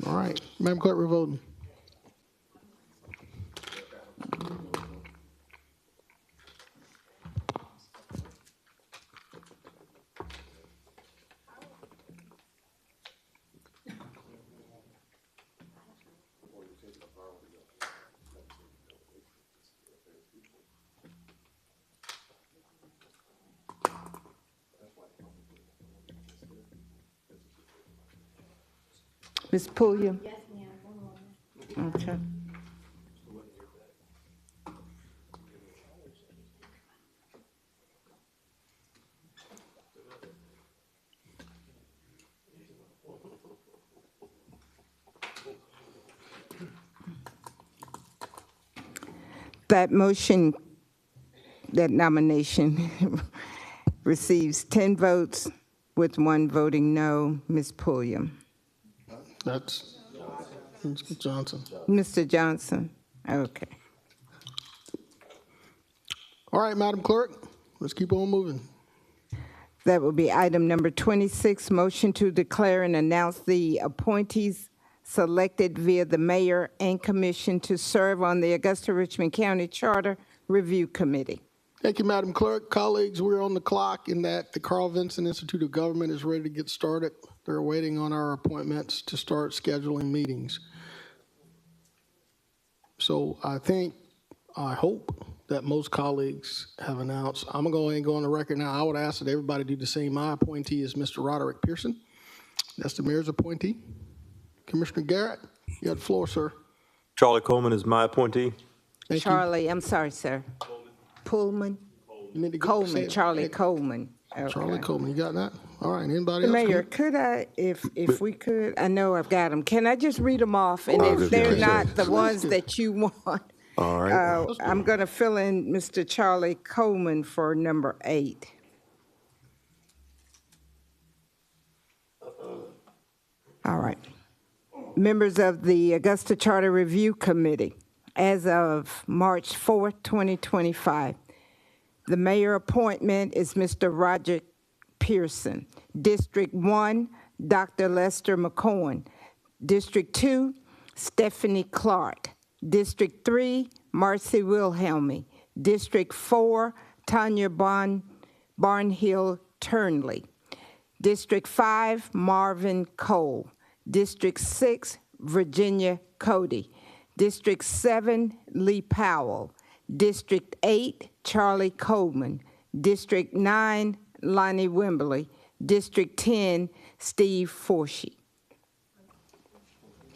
All right. Madam Clerk, we're voting. Ms. Pulliam? Yes, ma'am. Okay. That motion, that nomination receives 10 votes with 1 voting no. Ms. Pulliam. That's Mr. Johnson. Mr. Johnson, okay. All right, Madam Clerk, let's keep on moving. That will be item number 26, motion to declare and announce the appointees selected via the mayor and commission to serve on the Augusta-Richmond County Charter Review Committee. Thank you, Madam Clerk. Colleagues, we're on the clock in that the Carl Vinson Institute of Government is ready to get started. They're waiting on our appointments to start scheduling meetings. So I hope that most colleagues have announced. I'm going to go ahead and go on the record now. I would ask that everybody do the same. My appointee is Mr. Roderick Pearson. That's the mayor's appointee. Commissioner Garrett, you have the floor, sir. Charlie Coleman is my appointee. Thank Charlie, you. I'm sorry, sir. Pullman? You need to Coleman, Charlie Coleman. Okay. Charlie Coleman, you got that? All right, anybody else? Mayor, could I, if we could, I know I've got them. Can I just read them off? And Oh, if they're yes, not yes. the ones that you want, All right. I'm going to fill in Mr. Charlie Coleman for number 8. All right. Members of the Augusta Charter Review Committee, as of March 4th, 2025, the mayor appointment is Mr. Roger Pearson. District 1, Dr. Lester McCoy. District 2, Stephanie Clark. District 3, Marcy Wilhelmi. District 4, Tanya Barnhill Turnley. District 5, Marvin Cole. District 6, Virginia Cody. District 7, Lee Powell. District 8, Charlie Coleman. District 9, Lonnie Wimberly. District 10, Steve Forshee.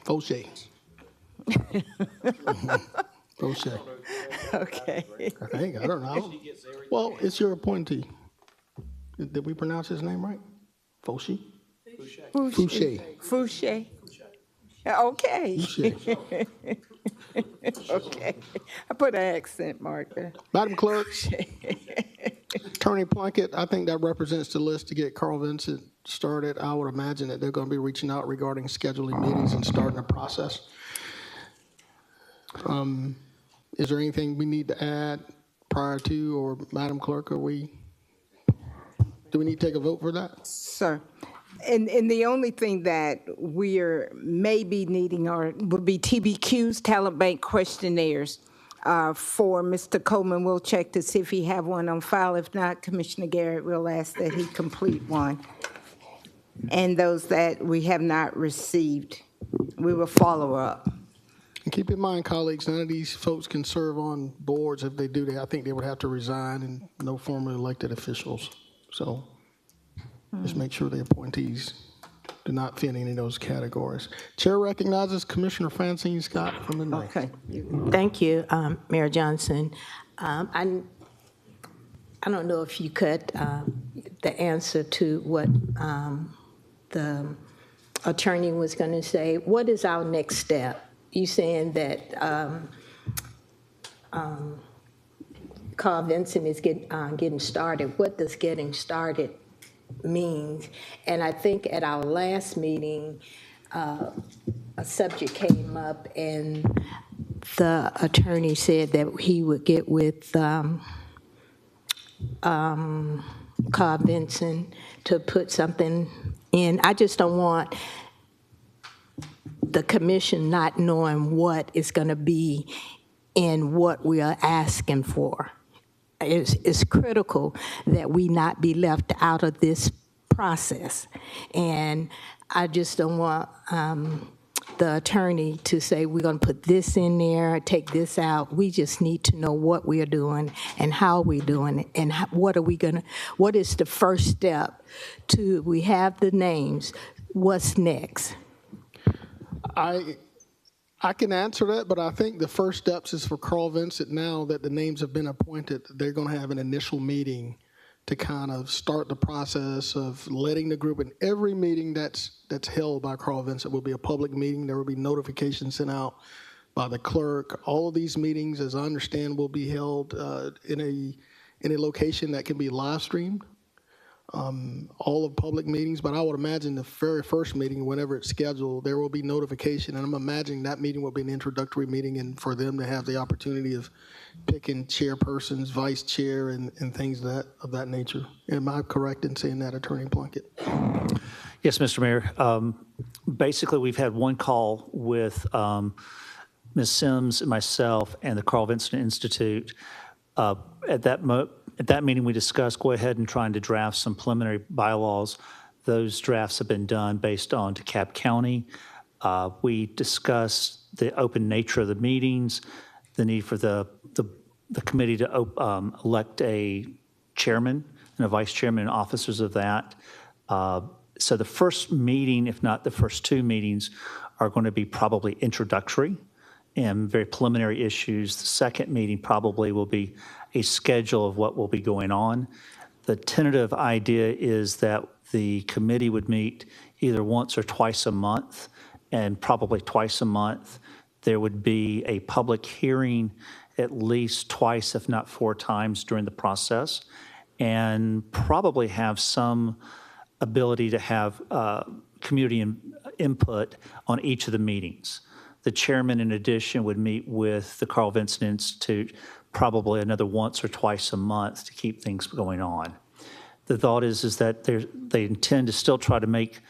Fauché. Fauché. Okay. I don't know. Well, it's your appointee. Did we pronounce his name right? Fauché? Fauché. Fauché. Okay. Fauché. Okay. I put an accent marker. Madam Clerk, Attorney Plunkett, I think that represents the list to get Carl Vincent started. I would imagine that they're going to be reaching out regarding scheduling meetings and starting the process. Is there anything we need to add prior to, or Madam Clerk, do we need to take a vote for that? Sir. And the only thing that we're maybe needing would be TBQs, talent bank questionnaires for Mr. Coleman. We'll check to see if he have one on file. If not, Commissioner Garrett will ask that he complete one. And those that we have not received, we will follow up. And keep in mind, colleagues, none of these folks can serve on boards. If they do, I think they would have to resign, and no formerly elected officials. So just make sure the appointees do not fit any of those categories. Chair recognizes Commissioner Francine Scott from the ninth. Okay. Thank you, Mayor Johnson. I don't know if you could, the answer to what the attorney was going to say. What is our next step? You saying that Carl Vinson is getting started. What does getting started means. And I think at our last meeting, a subject came up, and the attorney said that he would get with Carl Vinson to put something in. I just don't want the commission not knowing what is going to be in what we are asking for. It's critical that we not be left out of this process. And I just don't want the attorney to say, we're going to put this in there, take this out. We just need to know what we are doing and how we're doing it, and what is the first step to, we have the names, what's next? I can answer that, but I think the first steps is for Carl Vincent. Now that the names have been appointed, they're going to have an initial meeting to kind of start the process of letting the group, and every meeting that's held by Carl Vincent will be a public meeting. There will be notifications sent out by the clerk. All of these meetings, as I understand, will be held in a location that can be live streamed. All of public meetings, but I would imagine the very first meeting, whenever it's scheduled, there will be notification, and I'm imagining that meeting will be an introductory meeting, and for them to have the opportunity of picking chairpersons, vice chair, and things of that nature. Am I correct in saying that, Attorney Plunkett? Yes, Mr. Mayor. Basically, we've had one call with Ms. Sims and myself and the Carl Vincent Institute. At that meeting, we discussed go ahead and trying to draft some preliminary bylaws. Those drafts have been done based on DeKalb County. We discussed the open nature of the meetings, the need for the committee to elect a chairman and a vice chairman and officers of that. So the first meeting, if not the first two meetings, are going to be probably introductory and very preliminary issues. The second meeting probably will be a schedule of what will be going on. The tentative idea is that the committee would meet either once or twice a month, and probably twice a month. There would be a public hearing at least twice, if not four times during the process, and probably have some ability to have community input on each of the meetings. The chairman, in addition, would meet with the Carl Vincent Institute probably another once or twice a month to keep things going on. The thought is that they intend to still try to make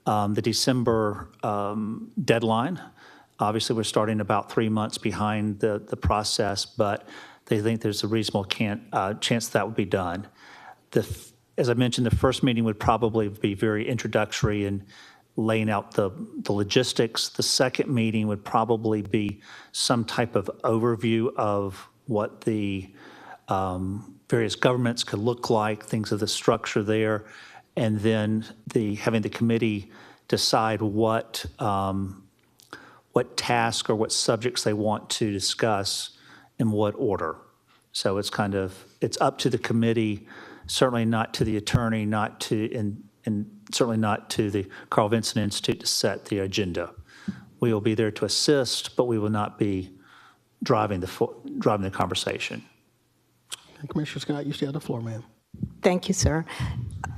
the December deadline. Obviously, we're starting about 3 months behind the process, but they think there's a reasonable chance that would be done. As I mentioned, the first meeting would probably be very introductory and laying out the logistics. The second meeting would probably be some type of overview of what the various governments could look like, things of the structure there, and then having the committee decide what task or what subjects they want to discuss in what order. So it's up to the committee, certainly not to the attorney, and certainly not to the Carl Vincent Institute to set the agenda. We will be there to assist, but we will not be driving the conversation. Commissioner Scott, you still have the floor, ma'am. Thank you, sir.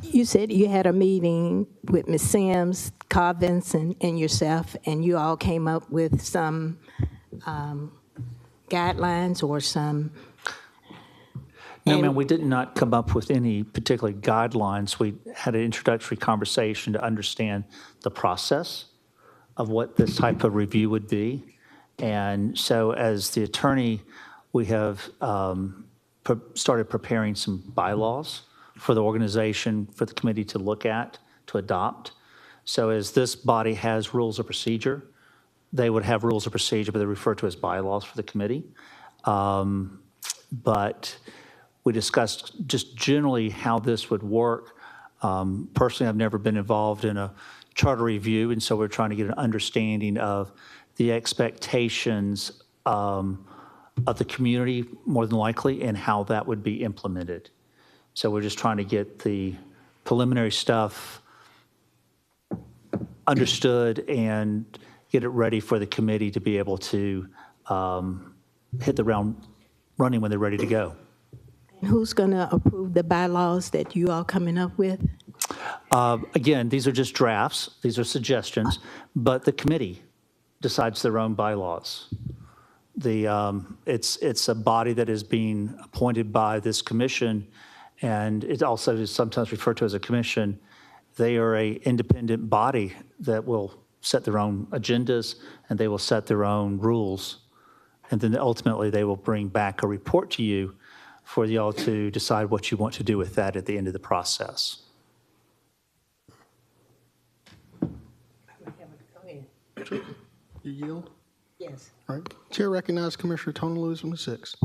You said you had a meeting with Ms. Sims, Carl Vincent, and yourself, and you all came up with some guidelines or some... No, ma'am, we did not come up with any particular guidelines. We had an introductory conversation to understand the process of what this type of review would be. And so as the attorney, we have started preparing some bylaws for the organization, for the committee to look at, to adopt. So as this body has rules of procedure, they would have rules of procedure, but they're referred to as bylaws for the committee. But we discussed just generally how this would work. Personally, I've never been involved in a charter review, and so we're trying to get an understanding of the expectations of the community, more than likely, and how that would be implemented. So we're just trying to get the preliminary stuff understood and get it ready for the committee to be able to hit the ground running when they're ready to go. Who's going to approve the bylaws that you all coming up with? Again, these are just drafts, these are suggestions, but the committee decides their own bylaws. It's a body that is being appointed by this commission, and it also is sometimes referred to as a commission. They are a independent body that will set their own agendas, and they will set their own rules. And then ultimately, they will bring back a report to you for y'all to decide what you want to do with that at the end of the process. You yield? Yes. All right. Chair recognizes Commissioner Tony Lewis on the 6th.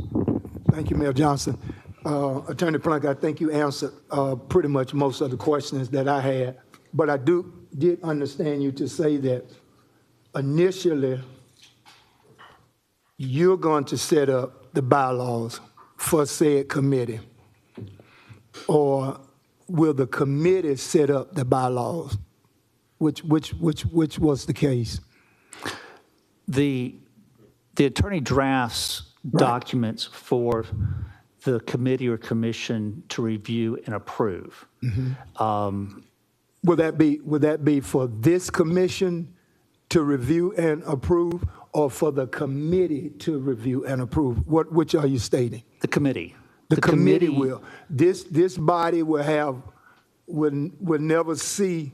Thank you, Mayor Johnson. Attorney Plunk, I think you answered pretty much most of the questions that I had, but I did understand you to say that initially you're going to set up the bylaws for said committee, or will the committee set up the bylaws? Which was the case? The attorney drafts documents for the committee or commission to review and approve. Will that be for this commission to review and approve, or for the committee to review and approve? Which are you stating? The committee. The committee will. This body will never see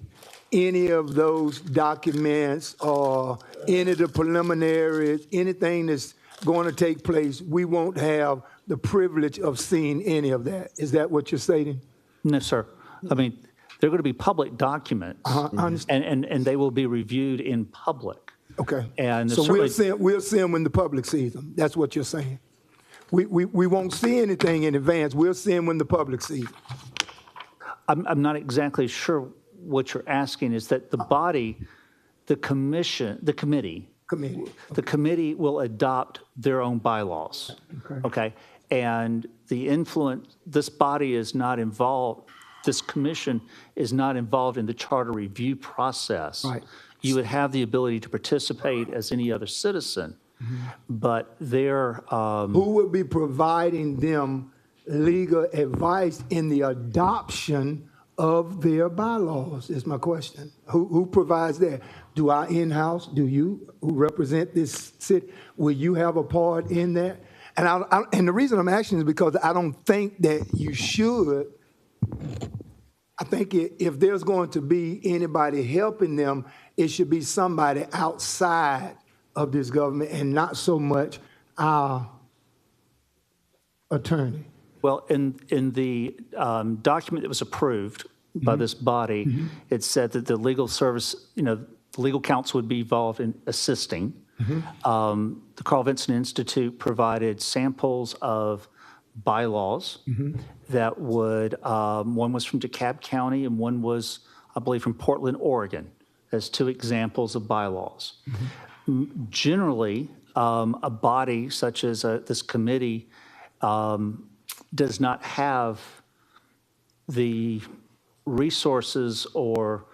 any of those documents or any of the preliminaries, anything that's going to take place. We won't have the privilege of seeing any of that. Is that what you're stating? No, sir. I mean, they're going to be public documents, and they will be reviewed in public. Okay. And so we'll see them when the public sees them. That's what you're saying. We won't see anything in advance. We'll see them when the public sees them. I'm not exactly sure what you're asking. Is that the body, the committee will adopt their own bylaws. Okay. And the influence, this body is not involved, this commission is not involved in the charter review process. Right. You would have the ability to participate as any other citizen, but they're... Who would be providing them legal advice in the adoption of their bylaws, is my question. Who provides that? Do our in-house, do you, who represent this city, will you have a part in that? And the reason I'm asking is because I don't think that you should. I think if there's going to be anybody helping them, it should be somebody outside of this government and not so much our attorney. Well, in the document that was approved by this body, it said that the legal service, the legal counsel would be involved in assisting. The Carl Vinson Institute provided samples of bylaws that would, one was from DeKalb County and one was, I believe, from Portland, Oregon, as two examples of bylaws. Generally, a body such as this committee does not have the resources or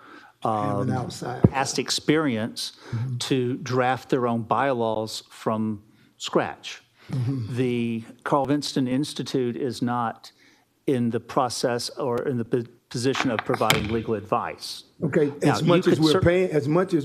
past experience to draft their own bylaws from scratch. The Carl Vinson Institute is not in the process or in the position of providing legal advice. Okay, as much as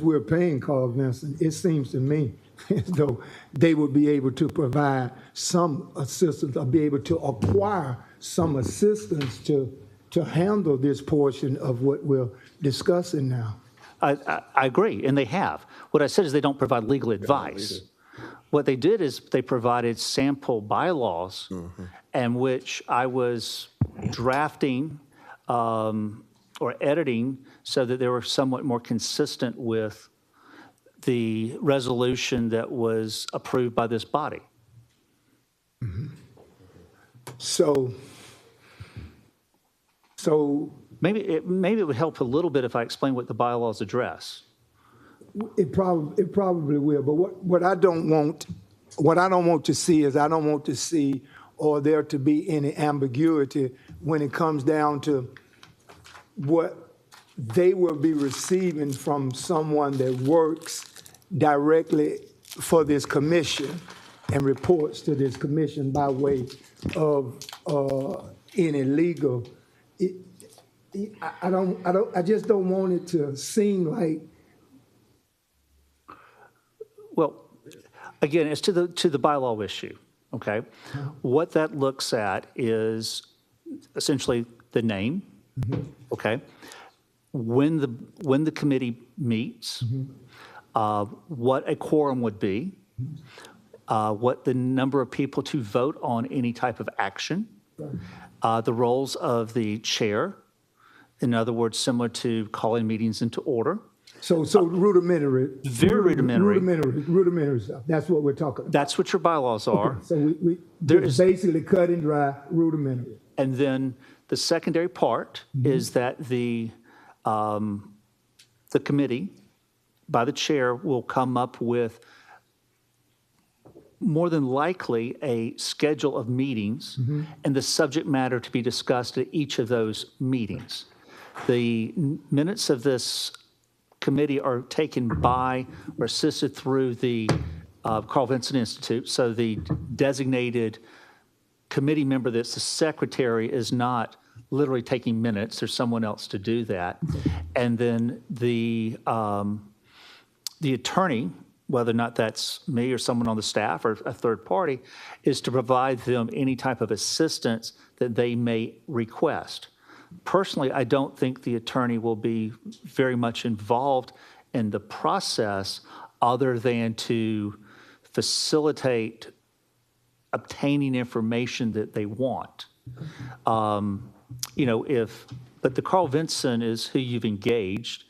we're paying Carl Vinson, it seems to me as though they would be able to provide some assistance or be able to acquire some assistance to handle this portion of what we're discussing now. I agree, and they have. What I said is they don't provide legal advice. What they did is they provided sample bylaws, and which I was drafting or editing so that they were somewhat more consistent with the resolution that was approved by this body. So maybe it would help a little bit if I explain what the bylaws address. It probably will, but what I don't want to see is I don't want to see or there to be any ambiguity when it comes down to what they will be receiving from someone that works directly for this commission and reports to this commission by way of any legal. I just don't want it to seem like. Well, again, as to the bylaw issue, okay? What that looks at is essentially the name, okay? When the committee meets, what a quorum would be, what the number of people to vote on any type of action, the roles of the chair, in other words, similar to calling meetings into order. So rudimentary. Very rudimentary. Rudimentary stuff. That's what we're talking about. That's what your bylaws are. Okay, so we it's basically cut and dry, rudimentary. And then the secondary part is that the committee, by the chair, will come up with more than likely a schedule of meetings and the subject matter to be discussed at each of those meetings. The minutes of this committee are taken by or assisted through the Carl Vinson Institute. So the designated committee member that's the secretary is not literally taking minutes. There's someone else to do that. And then the attorney, whether or not that's me or someone on the staff or a third party, is to provide them any type of assistance that they may request. Personally, I don't think the attorney will be very much involved in the process other than to facilitate obtaining information that they want. But the Carl Vinson is who you've engaged,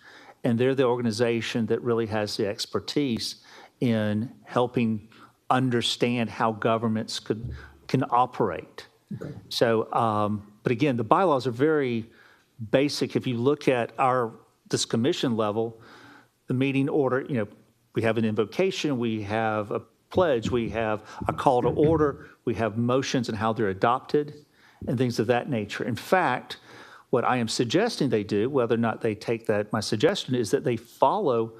and they're the organization that really has the expertise in helping understand how governments can operate. Okay. So, but again, the bylaws are very basic. If you look at this commission level, the meeting order, we have an invocation, we have a pledge, we have a call to order, we have motions and how they're adopted and things of that nature. In fact, what I am suggesting they do, whether or not they take that, my suggestion is that they follow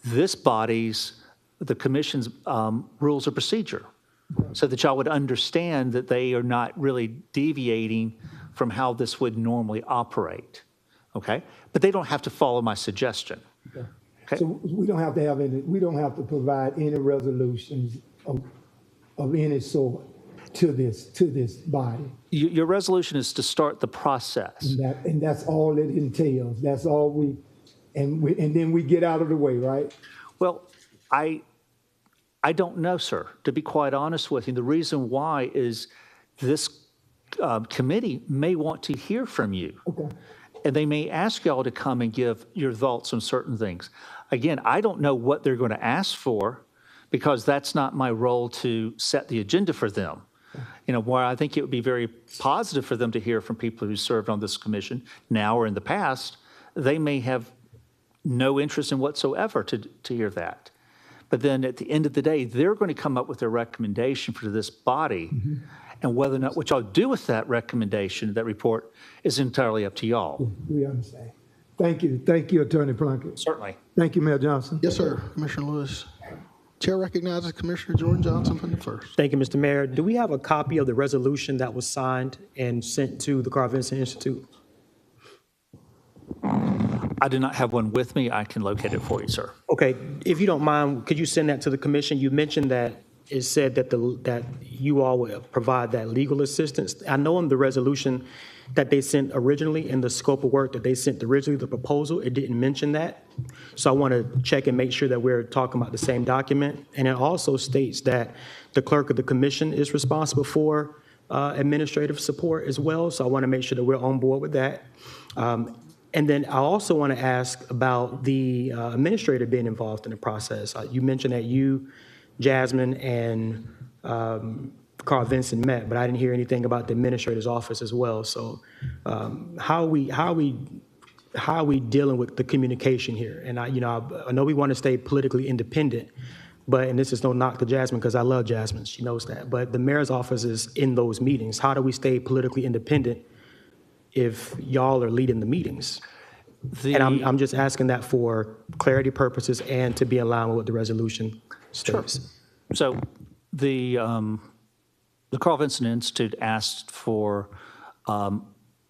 this body's, the commission's rules of procedure, so that y'all would understand that they are not really deviating from how this would normally operate, okay? But they don't have to follow my suggestion. Okay. Okay. So we don't have to provide any resolutions of any sort to this body. Your resolution is to start the process. And that's all it entails. That's all and then we get out of the way, right? Well, I don't know, sir, to be quite honest with you. The reason why is this committee may want to hear from you. Okay. And they may ask y'all to come and give your thoughts on certain things. Again, I don't know what they're going to ask for because that's not my role to set the agenda for them. Where I think it would be very positive for them to hear from people who served on this commission now or in the past, they may have no interest in whatsoever to hear that. But then at the end of the day, they're going to come up with their recommendation for this body. And whether or not what y'all do with that recommendation, that report, is entirely up to y'all. We understand. Thank you. Thank you, Attorney Plunkett. Certainly. Thank you, Mayor Johnson. Yes, sir. Commissioner Lewis. Chair recognizes Commissioner Jordan Johnson from the first. Thank you, Mr. Mayor. Do we have a copy of the resolution that was signed and sent to the Carl Vinson Institute? I do not have one with me. I can locate it for you, sir. Okay. If you don't mind, could you send that to the commission? You mentioned that it said that you all would provide that legal assistance. I know in the resolution that they sent originally, in the scope of work that they sent originally, the proposal, it didn't mention that. So I want to check and make sure that we're talking about the same document. And it also states that the clerk of the commission is responsible for administrative support as well. So I want to make sure that we're on board with that. And then I also want to ask about the administrator being involved in the process. You mentioned that you, Jasmine, and Carl Vinson met, but I didn't hear anything about the administrator's office as well. So how are we dealing with the communication here? And I know we want to stay politically independent, and this is no knock to Jasmine because I love Jasmine, she knows that. But the mayor's office is in those meetings. How do we stay politically independent if y'all are leading the meetings? And I'm just asking that for clarity purposes and to be in line with what the resolution states. Sure. So the Carl Vinson Institute asked for a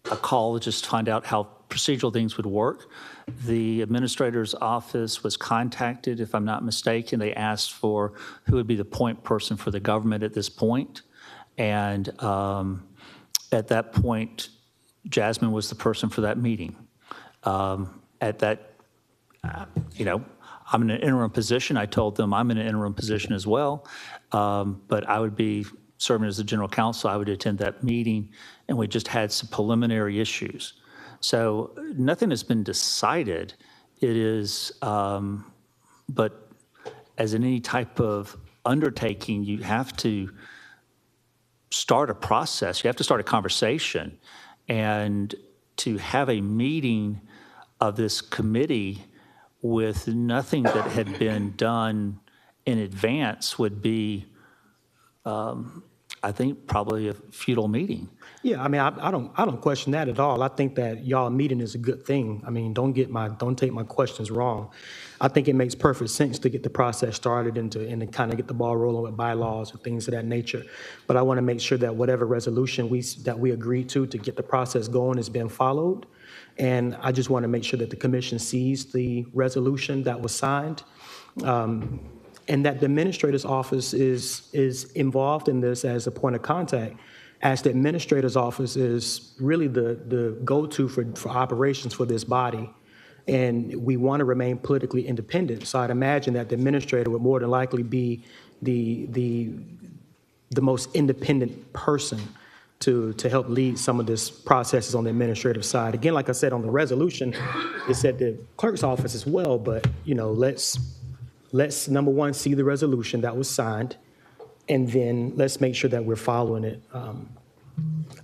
call to just find out how procedural things would work. The administrator's office was contacted, if I'm not mistaken. They asked for who would be the point person for the government at this point. And at that point, Jasmine was the person for that meeting. At that, I'm in an interim position. I told them I'm in an interim position as well, but I would be serving as the general counsel. I would attend that meeting, and we just had some preliminary issues. So nothing has been decided. It is, but as in any type of undertaking, you have to start a process. You have to start a conversation, and to have a meeting of this committee with nothing that had been done in advance would be, I think, probably a futile meeting. Yeah, I mean, I don't question that at all. I think that y'all meeting is a good thing. I mean, don't take my questions wrong. I think it makes perfect sense to get the process started and to kind of get the ball rolling with bylaws and things of that nature. But I want to make sure that whatever resolution that we agreed to get the process going has been followed. And I just want to make sure that the commission sees the resolution that was signed, and that the administrator's office is involved in this as a point of contact, as the administrator's office is really the go-to for operations for this body. And we want to remain politically independent. So I'd imagine that the administrator would more than likely be the most independent person to help lead some of this processes on the administrative side. Again, like I said, on the resolution, it said the clerk's office as well, but let's number one, see the resolution that was signed, and then let's make sure that we're following it.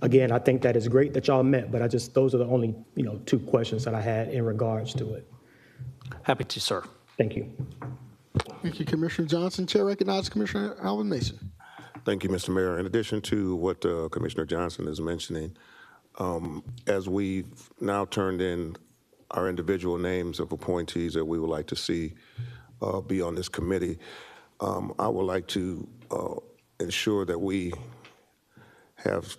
Again, I think that is great that y'all met, but those are the only, two questions that I had in regards to it. Happy to, sir. Thank you. Thank you, Commissioner Johnson. Chair recognizes Commissioner Alvin Mason. Thank you, Mr. Mayor. In addition to what Commissioner Johnson is mentioning, as we've now turned in our individual names of appointees that we would like to see be on this committee, I would like to ensure that we have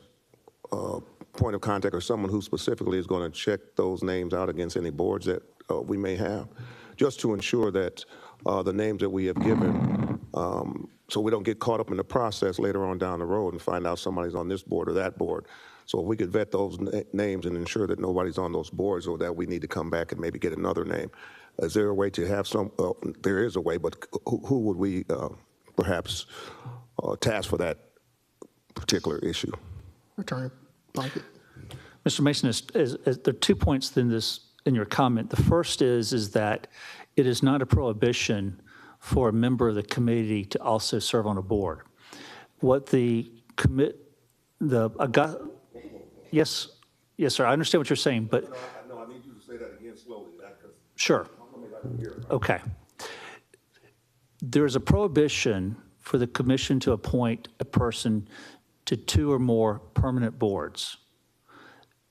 a point of contact or someone who specifically is going to check those names out against any boards that we may have, just to ensure that the names that we have given, so we don't get caught up in the process later on down the road and find out somebody's on this board or that board. So if we could vet those names and ensure that nobody's on those boards, or that we need to come back and maybe get another name. Is there a way to have some, there is a way, but who would we perhaps task for that particular issue? Attorney Plunkett. Mr. Mason, there are 2 points in your comment. The first is that it is not a prohibition for a member of the committee to also serve on a board. What yes, sir, I understand what you're saying, but. No, I need you to say that again slowly. Sure. Okay. There is a prohibition for the commission to appoint a person to 2 or more permanent boards.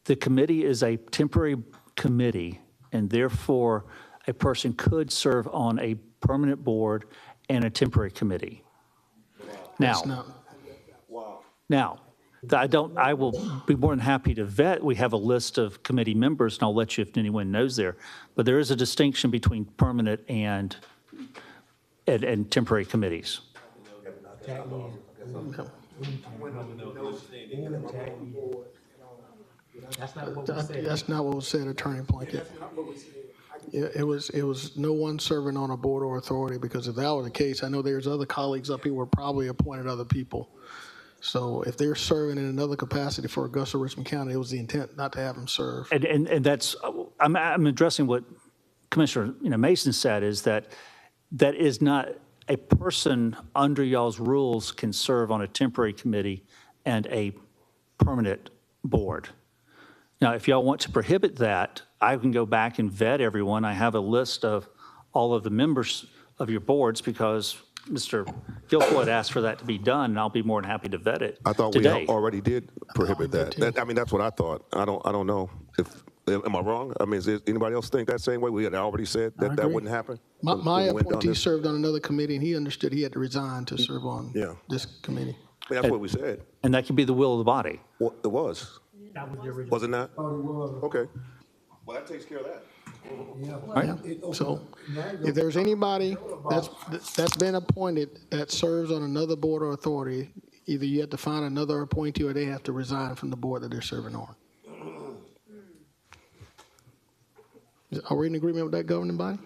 The committee is a temporary committee, and therefore a person could serve on a permanent board and a temporary committee. Now, I will be more than happy to vet. We have a list of committee members, and I'll let you if anyone knows there. But there is a distinction between permanent and temporary committees. That's not what was said, Attorney Plunkett. It was no one serving on a board or authority, because if that were the case, I know there's other colleagues up here who were probably appointed other people. So if they're serving in another capacity for Augusta, Richmond County, it was the intent not to have them serve. And that's, I'm addressing what Commissioner Mason said, is that is not a person under y'all's rules can serve on a temporary committee and a permanent board. Now, if y'all want to prohibit that, I can go back and vet everyone. I have a list of all of the members of your boards, because Mr. Guilfoyle asked for that to be done, and I'll be more than happy to vet it. I thought today. we already did prohibit that. I mean, that's what I thought. I don't know if, am I wrong? I mean, does anybody else think that same way? We had already said that that wouldn't happen. My appointee served on another committee, and he understood he had to resign to serve on this committee. That's what we said. And that can be the will of the body. Well, it was. That was the original. Was it not? Okay. Well, that takes care of that. Yeah. So if there's anybody that's been appointed that serves on another board or authority, either you have to find another appointee or they have to resign from the board that they're serving on. Are we in agreement with that governing body?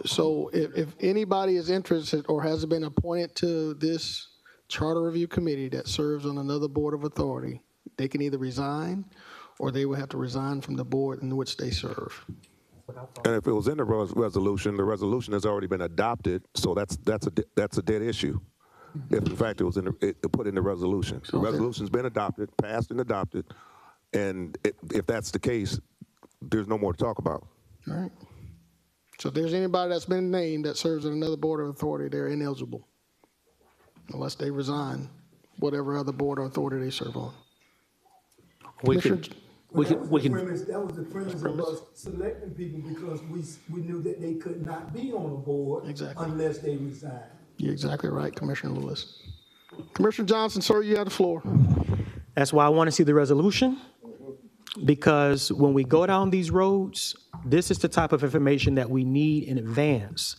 So if anybody is interested or has been appointed to this charter review committee that serves on another board of authority, they can either resign or they will have to resign from the board in which they serve. And if it was in the resolution, the resolution has already been adopted, so that's a dead issue. If in fact it was put in the resolution, the resolution's been adopted, passed and adopted, and if that's the case, there's no more to talk about. All right. So if there's anybody that's been named that serves on another board of authority, they're ineligible unless they resign whatever other board or authority they serve on. We can. That was the premise of us selecting people because we knew that they could not be on a board unless they resigned. You're exactly right, Commissioner Lewis. Commissioner Johnson, sir, you have the floor. That's why I want to see the resolution, because when we go down these roads, this is the type of information that we need in advance.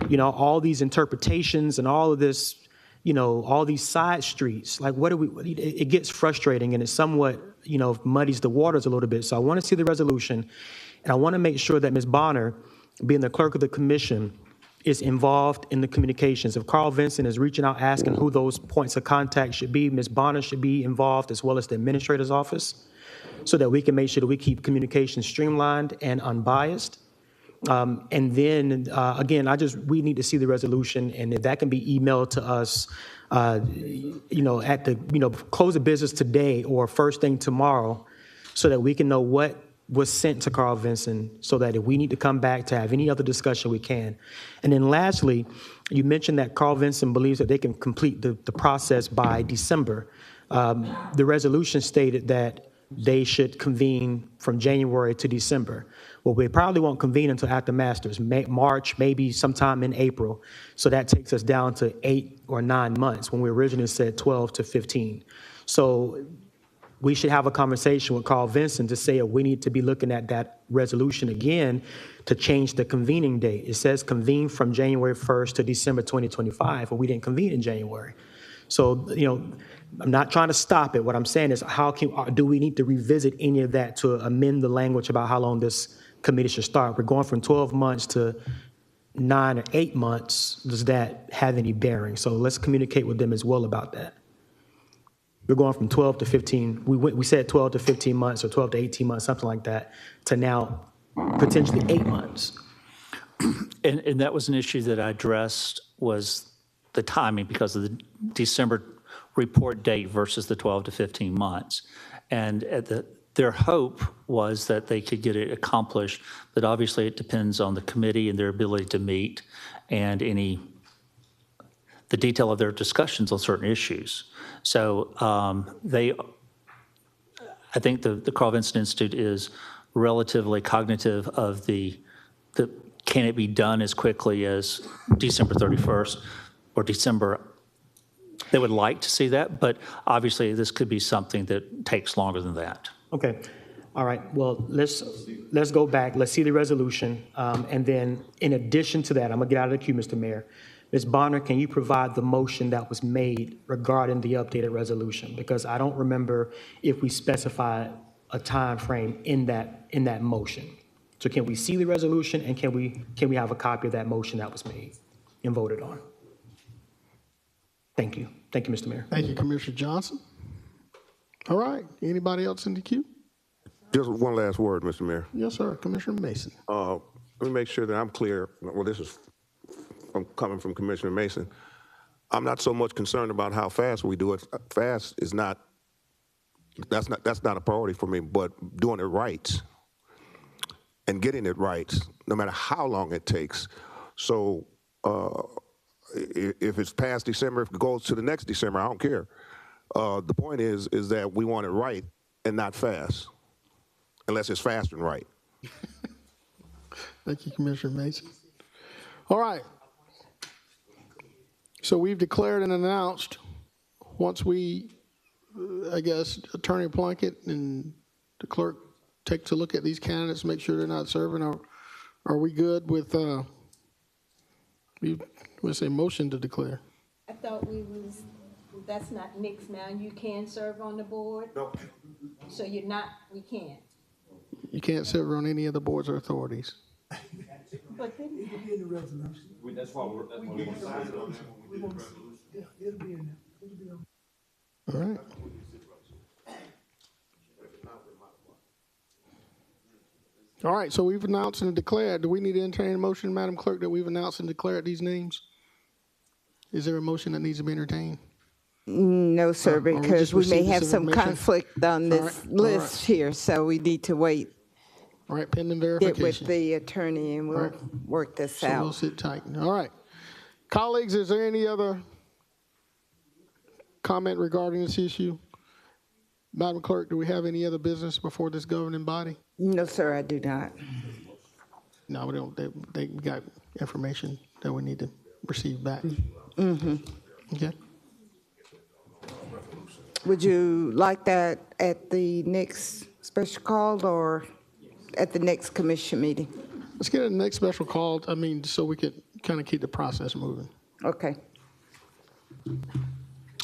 You know, all these interpretations and all of this, you know, all these side streets, like it gets frustrating and it somewhat, you know, muddies the waters a little bit. So I want to see the resolution, and I want to make sure that Ms. Bonner, being the clerk of the commission, is involved in the communications. If Carl Vinson is reaching out asking who those points of contact should be, Ms. Bonner should be involved, as well as the administrator's office, so that we can make sure that we keep communication streamlined and unbiased. And then, again, we need to see the resolution, and if that can be emailed to us, you know, at the, you know, close of business today or first thing tomorrow, so that we can know what was sent to Carl Vinson, so that if we need to come back to have any other discussion, we can. And then lastly, you mentioned that Carl Vinson believes that they can complete the process by December. The resolution stated that they should convene from January to December. Well, we probably won't convene until after Masters, March, maybe sometime in April. So that takes us down to 8 or 9 months when we originally said 12 to 15. So we should have a conversation with Carl Vinson to say we need to be looking at that resolution again to change the convening date. It says convene from January 1st to December 2025, but we didn't convene in January. So, you know, I'm not trying to stop it. What I'm saying is do we need to revisit any of that to amend the language about how long this committee should start? We're going from 12 months to 9 or 8 months. Does that have any bearing? So let's communicate with them as well about that. We're going from 12 to 15. We said 12 to 15 months or 12 to 18 months, something like that, to now potentially 8 months. And that was an issue that I addressed, was the timing because of the December report date versus the 12 to 15 months. And their hope was that they could get it accomplished, but obviously it depends on the committee and their ability to meet and the detail of their discussions on certain issues. So I think the Carl Vinson Institute is relatively cognitive of the can it be done as quickly as December 31st or December. They would like to see that, but obviously this could be something that takes longer than that. Okay. All right. Well, let's go back. Let's see the resolution. And then in addition to that, I'm going to get out of the queue, Mr. Mayor. Ms. Bonner, can you provide the motion that was made regarding the updated resolution? Because I don't remember if we specified a time frame in that motion. So can we see the resolution, and can we have a copy of that motion that was made and voted on? Thank you. Thank you, Mr. Mayor. Thank you, Commissioner Johnson. All right. Anybody else in the queue? Just one last word, Mr. Mayor. Yes, sir. Commissioner Mason. Let me make sure that I'm clear. Well, this is coming from Commissioner Mason. I'm not so much concerned about how fast we do it. Fast is not, that's not a priority for me, but doing it right and getting it right, no matter how long it takes. So if it's past December, if it goes to the next December, I don't care. The point is that we want it right and not fast, unless it's fast and right. Thank you, Commissioner Mason. All right. So we've declared and announced, once we, I guess, Attorney Plunkett and the clerk takes a look at these candidates, make sure they're not serving? Or are we good with, we say motion to declare? I thought that's not mixed now. You can serve on the board? No. So we can't. You can't serve on any of the boards or authorities. But then. It could be in the resolution. That's why we're going to sign it on Yeah, it'll be in there. All right. All right, so we've announced and declared. Do we need to entertain a motion, Madam Clerk, that we've announced and declared these names? Is there a motion that needs to be entertained? No, sir, Or we because just we may received this have some information? conflict on All this right, list here, so we need to wait, All right, pending get verification. with the attorney, and we'll All right. work this So we'll out. sit tight. All right. Colleagues, is there any other comment regarding this issue? Madam Clerk, do we have any other business before this governing body? No, sir, I do not. No, we don't. They got information that we need to receive back. Mm-hmm. Okay. Would you like that at the next special call or at the next commission meeting? Let's get a next special call. I mean, so we could kind of keep the process moving. Okay.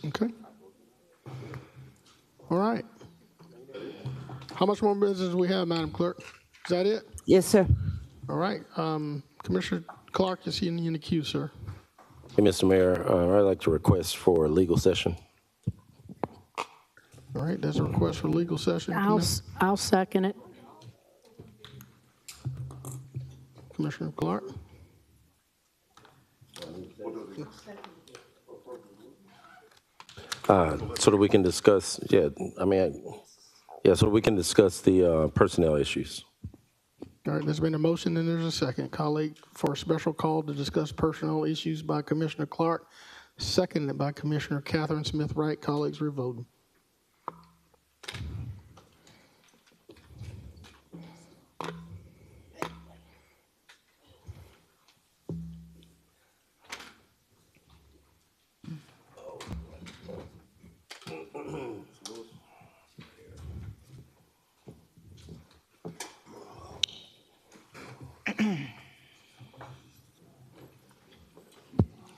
Okay. All right. How much more business do we have, Madam Clerk? Is that it? Yes, sir. All right. Commissioner Clark, is in the queue, sir. Hey, Mr. Mayor, I'd like to request for a legal session. All right, there's a request for legal session. I'll second it. Commissioner Clark. So that we can discuss, so that we can discuss the personnel issues. All right, there's been a motion and there's a second. Colleague, for a special call to discuss personnel issues by Commissioner Clark, seconded by Commissioner Catherine Smith Wright. Colleagues, we're voting.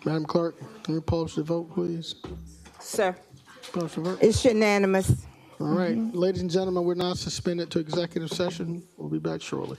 Madam Clerk, can you post the vote, please? Sir, Post the vote. it's unanimous. All right, ladies and gentlemen, we're now suspended to executive session. We'll be back shortly.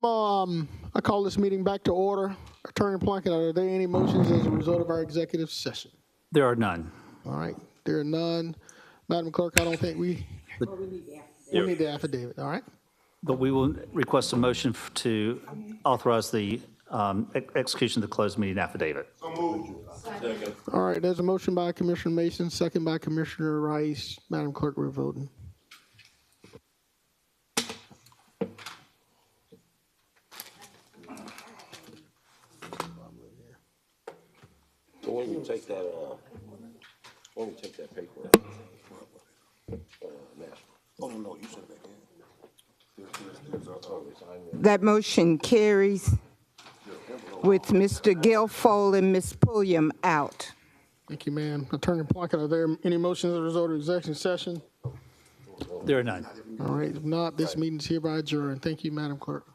I call this meeting back to order. Attorney Plunkett, are there any motions as a result of our executive session? There are none. All right, there are none. Madam Clerk, I don't think we need the affidavit, all right? But we will request a motion to authorize the execution of the closed meeting affidavit. All right, there's a motion by Commissioner Mason, second by Commissioner Rice. Madam Clerk, we're voting. So when you take that, paper, oh, no, you said that again. That motion carries with Mr. Guilfoyle and Ms. Pulliam out. Thank you, ma'am. Attorney Plunkett, are there any motions as a result of executive session? There are none. All right, if not, this meeting is hereby adjourned. Thank you, Madam Clerk.